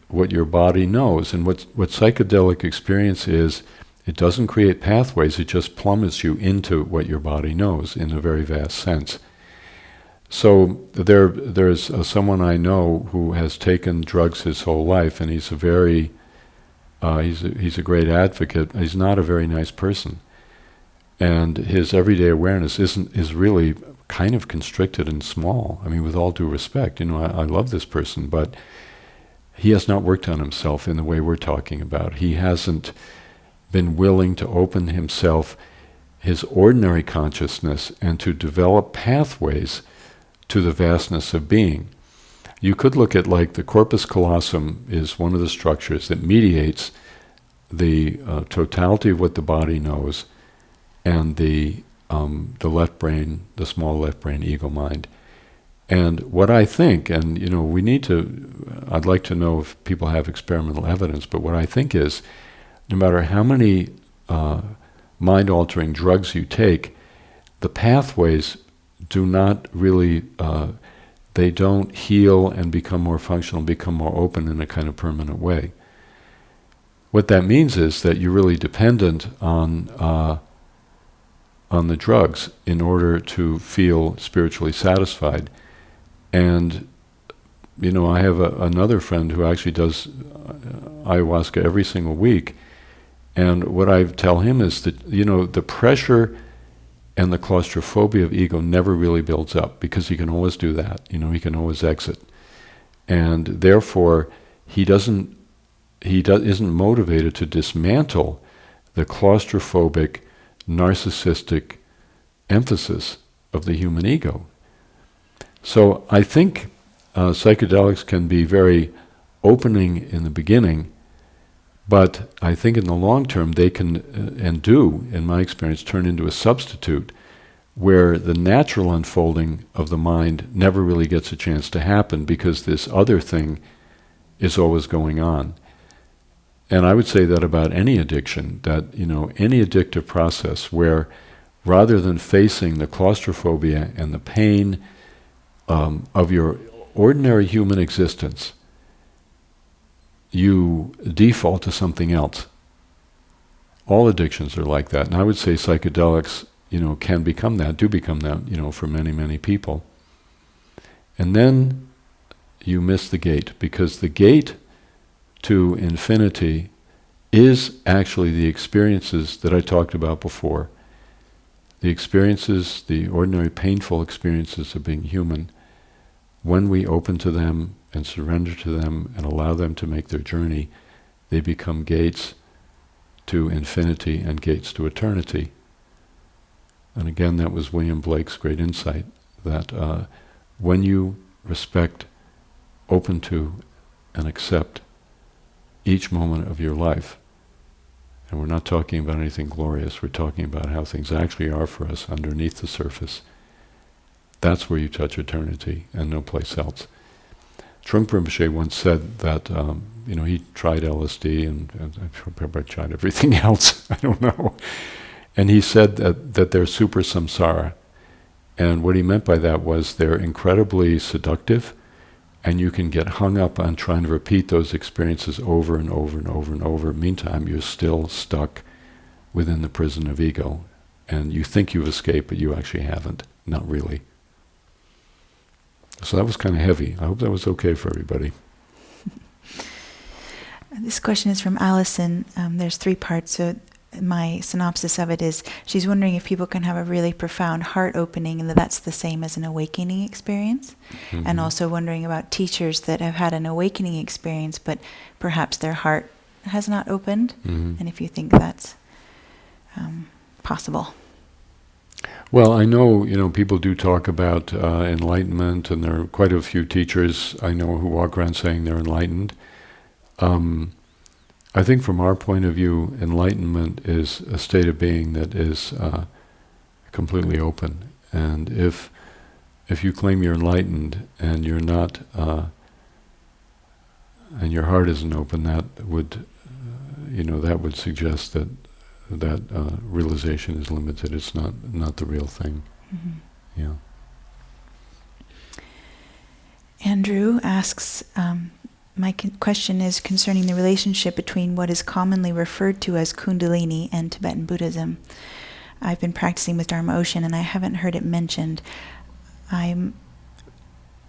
what your body knows. And what psychedelic experience is, it doesn't create pathways, it just plummets you into what your body knows in a very vast sense. So there's someone I know who has taken drugs his whole life, and he's a great advocate. He's not a very nice person, and his everyday awareness is really kind of constricted and small. I mean, with all due respect, I love this person, but he has not worked on himself in the way we're talking about. He hasn't been willing to open himself, his ordinary consciousness, and to develop pathways to the vastness of being. You could look at, like, the corpus callosum is one of the structures that mediates the totality of what the body knows and the left brain, the small left brain ego mind. And what I think, and I'd like to know if people have experimental evidence, but what I think is, no matter how many mind-altering drugs you take, the pathways do not really, they don't heal and become more functional, become more open in a kind of permanent way. What that means is that you're really dependent on the drugs in order to feel spiritually satisfied. And, I have another friend who actually does ayahuasca every single week. And what I tell him is that, the pressure and the claustrophobia of ego never really builds up, because he can always do that. He can always exit. And therefore, he isn't motivated to dismantle the claustrophobic, narcissistic emphasis of the human ego. So I think psychedelics can be very opening in the beginning, but I think in the long term they can, and do, in my experience, turn into a substitute where the natural unfolding of the mind never really gets a chance to happen because this other thing is always going on. And I would say that about any addiction, that, any addictive process where rather than facing the claustrophobia and the pain of your ordinary human existence, you default to something else. All addictions are like that. And I would say psychedelics, can become that, do become that, for many, many people. And then you miss the gate, because the gate to infinity is actually the experiences that I talked about before. The experiences, the ordinary painful experiences of being human, when we open to them and surrender to them and allow them to make their journey, they become gates to infinity and gates to eternity. And again, that was William Blake's great insight, that when you respect, open to, and accept each moment of your life, and we're not talking about anything glorious, we're talking about how things actually are for us underneath the surface, that's where you touch eternity and no place else. Trungpa Rinpoche once said that, he tried LSD and probably tried everything else, I don't know. And he said that they're super samsara. And what he meant by that was they're incredibly seductive, and you can get hung up on trying to repeat those experiences over and over and over and over. Meantime, you're still stuck within the prison of ego. And you think you've escaped, but you actually haven't. Not really. So that was kind of heavy. I hope that was okay for everybody. This question is from Allison. There's 3 parts, so my synopsis of it is, she's wondering if people can have a really profound heart opening and that's the same as an awakening experience. Mm-hmm. And also wondering about teachers that have had an awakening experience, but perhaps their heart has not opened, and if you think that's possible. Well, I know, people do talk about enlightenment, and there are quite a few teachers I know who walk around saying they're enlightened. I think from our point of view, enlightenment is a state of being that is completely open. And if you claim you're enlightened and you're not, and your heart isn't open, that would, that would suggest that realization is limited. It's not the real thing. Mm-hmm. Yeah. Andrew asks, my question is concerning the relationship between what is commonly referred to as Kundalini and Tibetan Buddhism. I've been practicing with Dharma Ocean and I haven't heard it mentioned.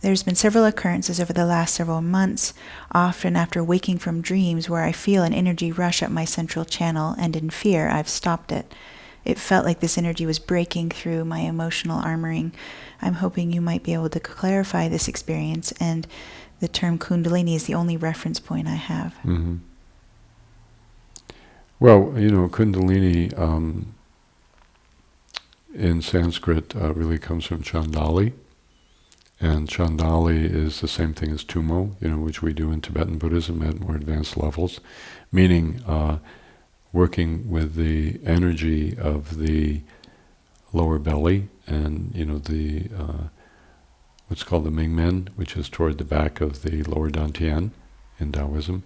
There's been several occurrences over the last several months, often after waking from dreams, where I feel an energy rush up my central channel, and in fear I've stopped it. It felt like this energy was breaking through my emotional armoring. I'm hoping you might be able to clarify this experience, and the term Kundalini is the only reference point I have. Mm-hmm. Well, Kundalini in Sanskrit really comes from Chandali. And Chandali is the same thing as Tumo, which we do in Tibetan Buddhism at more advanced levels, meaning working with the energy of the lower belly and, the what's called the Mingmen, which is toward the back of the lower Dantian in Taoism.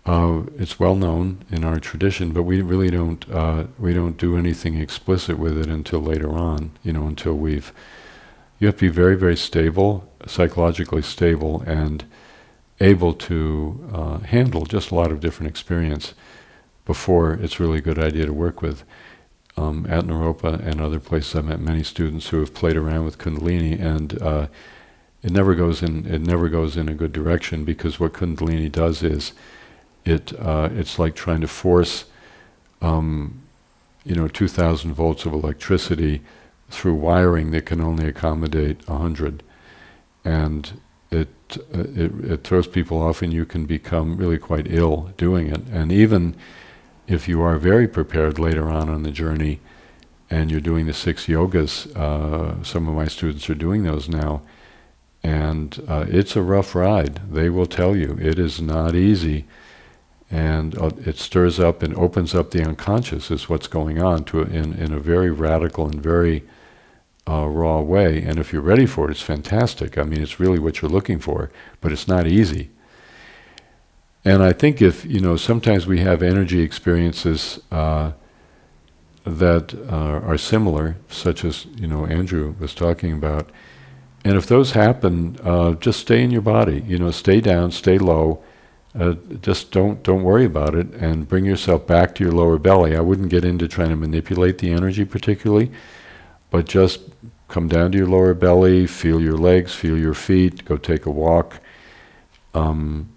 It's well known in our tradition, but we really don't do anything explicit with it until later on, until you have to be very, very stable, psychologically stable, and able to handle just a lot of different experience before it's really a good idea to work with. At Naropa and other places, I've met many students who have played around with Kundalini, and it never goes in a good direction, because what Kundalini does is it's like trying to force 2,000 volts of electricity through wiring that can only accommodate 100, and it throws people off, and you can become really quite ill doing it. And even if you are very prepared later on the journey, and you're doing the 6 yogas, some of my students are doing those now, and it's a rough ride. They will tell you it is not easy, and it stirs up and opens up the unconscious is what's going on in a very radical and very raw way. And if you're ready for it, it's fantastic. I mean, it's really what you're looking for, but it's not easy. And I think if, sometimes we have energy experiences that are similar, such as, Andrew was talking about. And if those happen, just stay in your body, stay down, stay low, just don't worry about it, and bring yourself back to your lower belly. I wouldn't get into trying to manipulate the energy particularly, but just come down to your lower belly, feel your legs, feel your feet, go take a walk, and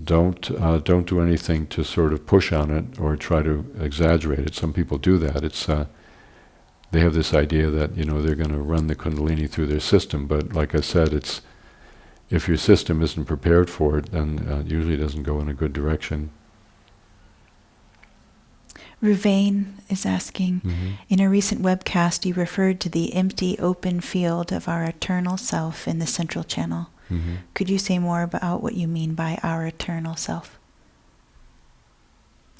don't do anything to sort of push on it or try to exaggerate it. Some people do that. It's they have this idea that they're going to run the Kundalini through their system, but like I said, it's if your system isn't prepared for it, then it usually doesn't go in a good direction. Ruvain is asking, in a recent webcast you referred to the empty open field of our eternal self in the central channel. Could you say more about what you mean by our eternal self?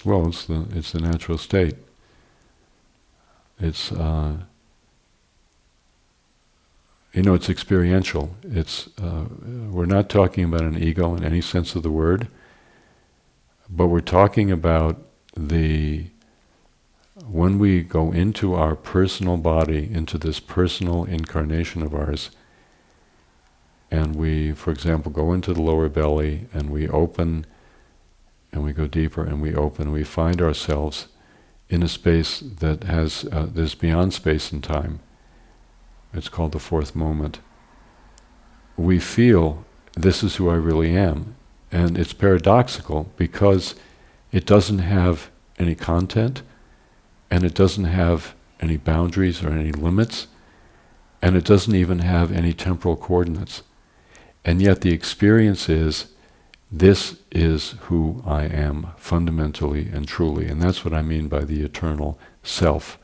Well, it's the natural state. It's it's experiential. It's we're not talking about an ego in any sense of the word, but we're talking about when we go into our personal body, into this personal incarnation of ours, and we, for example, go into the lower belly and we open and we go deeper and we open and we find ourselves in a space that has, that's beyond space and time. It's called the fourth moment. We feel, this is who I really am. And it's paradoxical because it doesn't have any content, and it doesn't have any boundaries or any limits, and it doesn't even have any temporal coordinates. And yet the experience is, this is who I am fundamentally and truly, and that's what I mean by the eternal self.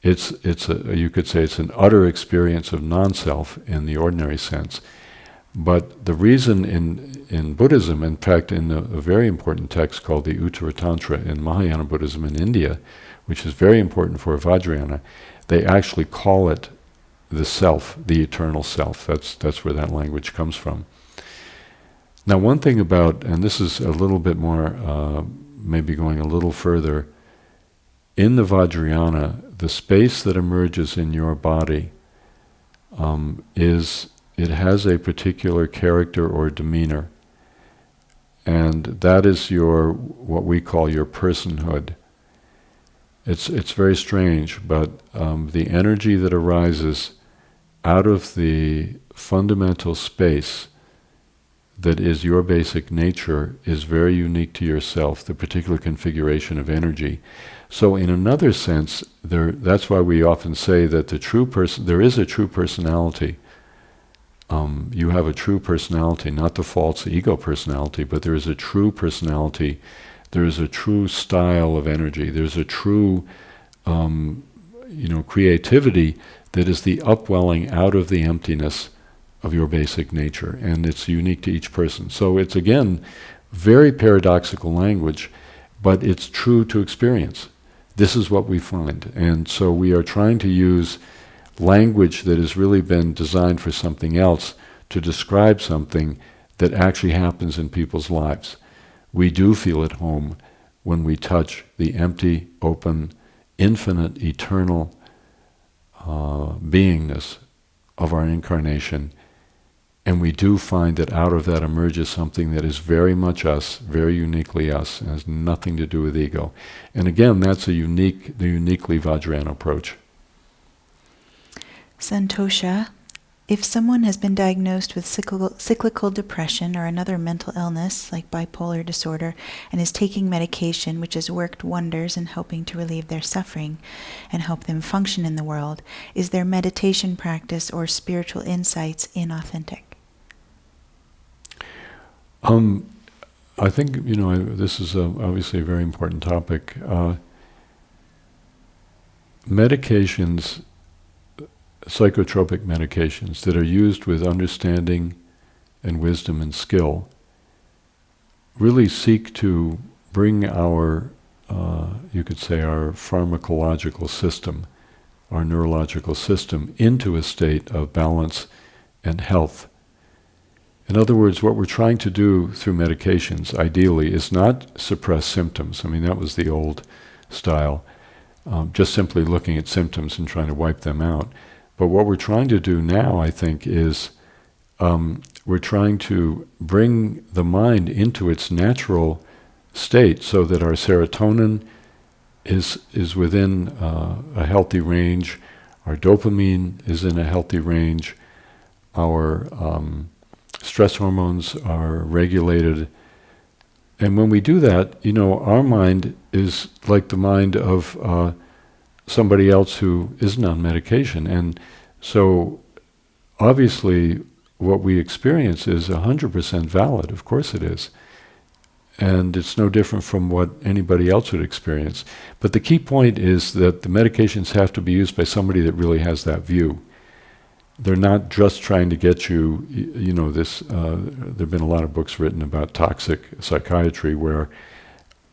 You could say it's an utter experience of non-self in the ordinary sense. But the reason in Buddhism, in fact in a very important text called the Uttara Tantra in Mahayana Buddhism in India, which is very important for Vajrayana, they actually call it the self, the eternal self. That's where that language comes from. Now one thing about, and this is a little bit more, maybe going a little further, in the Vajrayana, the space that emerges in your body it has a particular character or demeanor, and that is what we call your personhood. It's very strange, but the energy that arises out of the fundamental space that is your basic nature is very unique to yourself, the particular configuration of energy. So in another sense, that's why we often say that there is a true personality. You have a true personality, not the false ego personality, but there is a true personality. There is a true style of energy. There's a true, creativity that is the upwelling out of the emptiness of your basic nature, and it's unique to each person. So it's, again, very paradoxical language, but it's true to experience. This is what we find. And so we are trying to use language that has really been designed for something else to describe something that actually happens in people's lives. We do feel at home when we touch the empty, open, infinite, eternal beingness of our incarnation. And we do find that out of that emerges something that is very much us, very uniquely us, and has nothing to do with ego. And again, that's the uniquely Vajrayana approach. Santosha, if someone has been diagnosed with cyclical depression or another mental illness like bipolar disorder and is taking medication which has worked wonders in helping to relieve their suffering and help them function in the world, is their meditation practice or spiritual insights inauthentic? I think, this is obviously a very important topic. Medications, psychotropic medications that are used with understanding and wisdom and skill really seek to bring our, you could say, our pharmacological system our neurological system into a state of balance and health. In other words, what we're trying to do through medications, ideally, is not suppress symptoms. I mean, that was the old style, just simply looking at symptoms and trying to wipe them out. But what we're trying to do now, I think, is we're trying to bring the mind into its natural state so that our serotonin is within a healthy range, our dopamine is in a healthy range, our stress hormones are regulated. And when we do that, our mind is like the mind of somebody else who isn't on medication. And so obviously what we experience is 100% valid. Of course it is. And it's no different from what anybody else would experience. But the key point is that the medications have to be used by somebody that really has that view. They're not just trying to get you, there have been a lot of books written about toxic psychiatry where,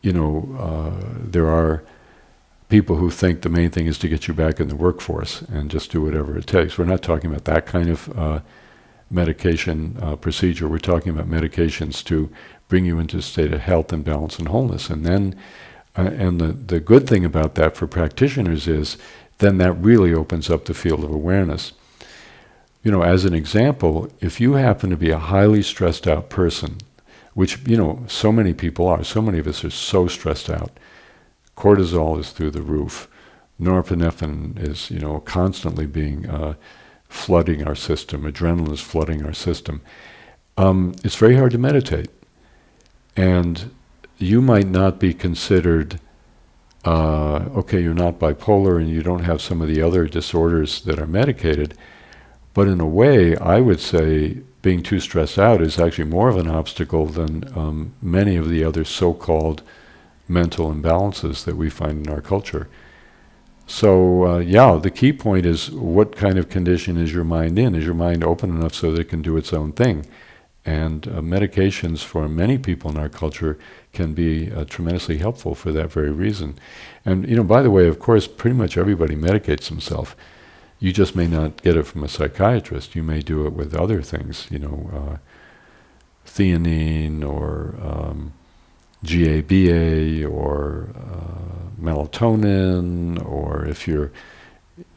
there are people who think the main thing is to get you back in the workforce and just do whatever it takes. We're not talking about that kind of medication procedure. We're talking about medications to bring you into a state of health and balance and wholeness. And then, the good thing about that for practitioners is then that really opens up the field of awareness. As an example, if you happen to be a highly stressed out person, which, so many people are, so many of us are so stressed out, cortisol is through the roof, norepinephrine is, constantly being flooding our system, adrenaline is flooding our system. It's very hard to meditate. And you might not be considered, you're not bipolar and you don't have some of the other disorders that are medicated, but in a way, I would say being too stressed out is actually more of an obstacle than many of the other so-called mental imbalances that we find in our culture. So, the key point is what kind of condition is your mind in? Is your mind open enough so that it can do its own thing? And medications for many people in our culture can be tremendously helpful for that very reason. And, by the way, of course, pretty much everybody medicates themselves. You just may not get it from a psychiatrist. You may do it with other things, theanine or GABA or melatonin, or if your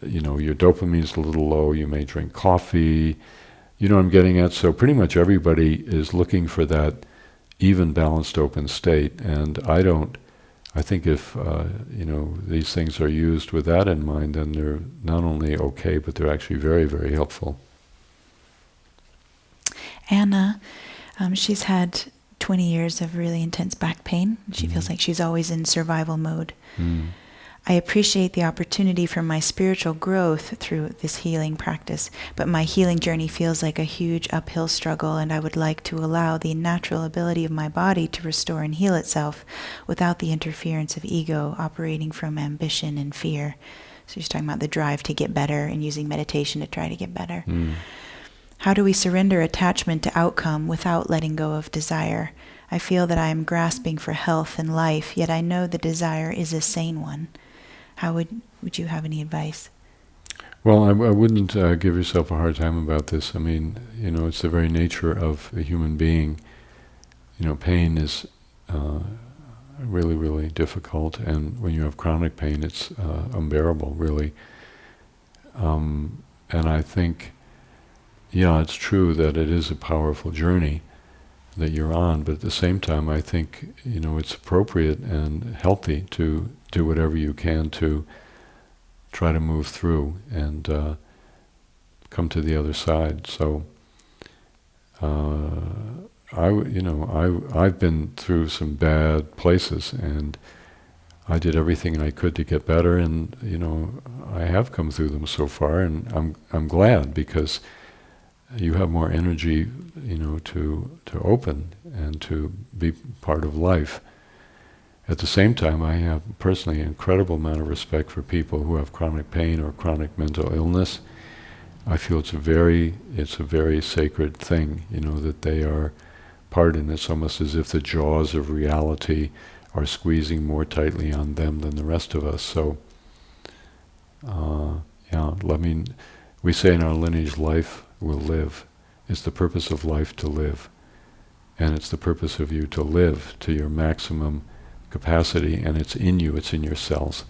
dopamine's a little low, you may drink coffee. You know what I'm getting at? So pretty much everybody is looking for that even, balanced, open state. And I think if, these things are used with that in mind, then they're not only okay, but they're actually very, very helpful. Anna, she's had 20 years of really intense back pain. She feels like she's always in survival mode. I appreciate the opportunity for my spiritual growth through this healing practice, but my healing journey feels like a huge uphill struggle, and I would like to allow the natural ability of my body to restore and heal itself without the interference of ego operating from ambition and fear. So she's talking about the drive to get better and using meditation to try to get better. How do we surrender attachment to outcome without letting go of desire? I feel that I am grasping for health and life, yet I know the desire is a sane one. How would you have any advice? Well, I wouldn't give yourself a hard time about this. I mean, it's the very nature of a human being. Pain is really, really difficult, and when you have chronic pain, it's unbearable, really. And I think, it's true that it is a powerful journey that you're on, but at the same time, I think, it's appropriate and healthy to do whatever you can to try to move through and come to the other side. So, I've been through some bad places, and I did everything I could to get better, and I have come through them so far, and I'm glad, because you have more energy, to open and to be part of life. At the same time, I have personally an incredible amount of respect for people who have chronic pain or chronic mental illness. I feel it's a very sacred thing, that they are part in. It's almost as if the jaws of reality are squeezing more tightly on them than the rest of us. So, We say in our lineage, life will live. It's the purpose of life to live. And it's the purpose of you to live to your maximum capacity, and it's in you, it's in your cells.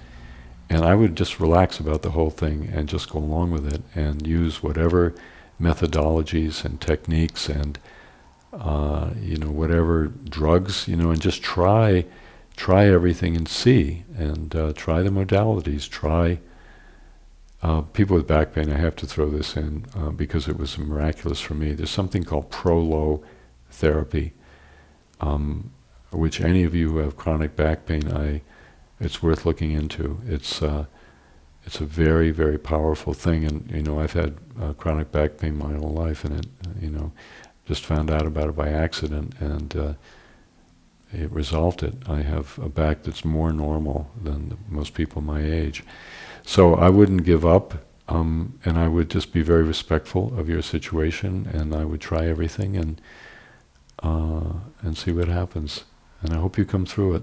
And I would just relax about the whole thing and just go along with it and use whatever methodologies and techniques and whatever drugs, and just try everything and see, and try the modalities, try people with back pain. I have to throw this in because it was miraculous for me. There's something called pro-low therapy, which any of you who have chronic back pain, it's worth looking into. It's a very, very powerful thing, and I've had chronic back pain my whole life, and it, just found out about it by accident, and it resolved it. I have a back that's more normal than most people my age. So I wouldn't give up, and I would just be very respectful of your situation, and I would try everything and see what happens. And I hope you come through it,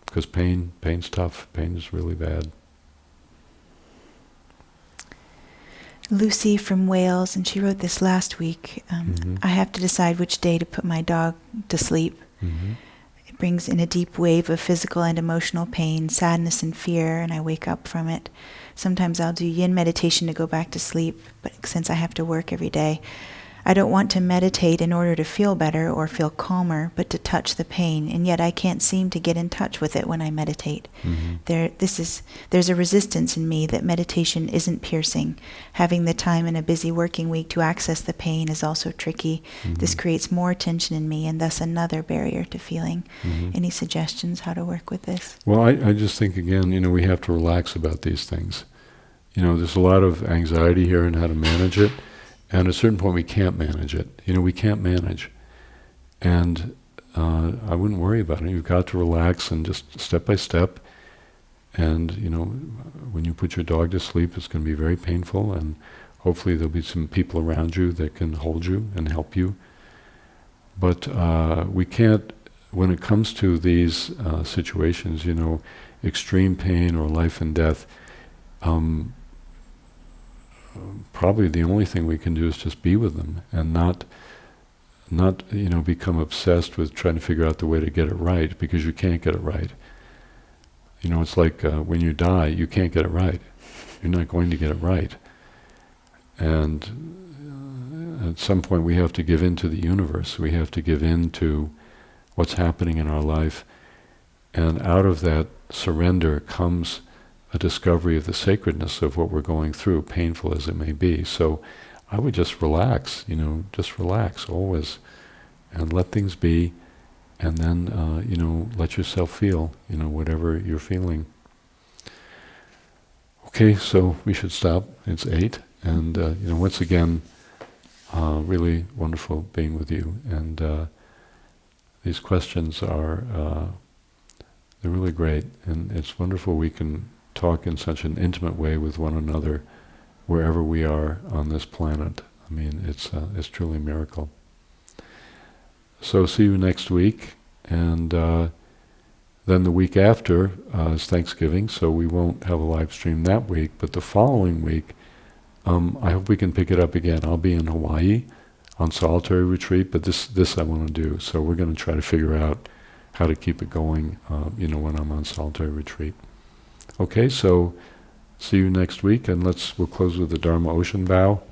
because pain's tough. Pain is really bad. Lucy from Wales, and she wrote this last week. I have to decide which day to put my dog to sleep. It brings in a deep wave of physical and emotional pain, sadness and fear, and I wake up from it. Sometimes I'll do yin meditation to go back to sleep, but since I have to work every day, I don't want to meditate in order to feel better or feel calmer, but to touch the pain, and yet I can't seem to get in touch with it when I meditate. There's a resistance in me that meditation isn't piercing. Having the time in a busy working week to access the pain is also tricky. This creates more tension in me, and thus another barrier to feeling. Any suggestions how to work with this? Well, I just think, again, we have to relax about these things. There's a lot of anxiety here in how to manage it. And at a certain point, we can't manage it. We can't manage. And I wouldn't worry about it. You've got to relax and just step by step. And, when you put your dog to sleep, it's going to be very painful. And hopefully there'll be some people around you that can hold you and help you. But we can't, when it comes to these situations, extreme pain or life and death, probably the only thing we can do is just be with them and not become obsessed with trying to figure out the way to get it right, because you can't get it right. It's like when you die, you can't get it right. You're not going to get it right. And at some point we have to give in to the universe. We have to give in to what's happening in our life. And out of that surrender comes a discovery of the sacredness of what we're going through, painful as it may be. So I would just relax, just relax always, and let things be, and then, let yourself feel, whatever you're feeling. Okay, so we should stop. It's 8, and, once again, really wonderful being with you, and these questions are, they're really great, and it's wonderful we can talk in such an intimate way with one another wherever we are on this planet. I mean, it's truly a miracle. So see you next week, and then the week after is Thanksgiving, so we won't have a live stream that week, but the following week, I hope we can pick it up again. I'll be in Hawaii on solitary retreat, but this I want to do, so we're going to try to figure out how to keep it going, when I'm on solitary retreat. Okay, so see you next week, and we'll close with the Dharma Ocean Bow.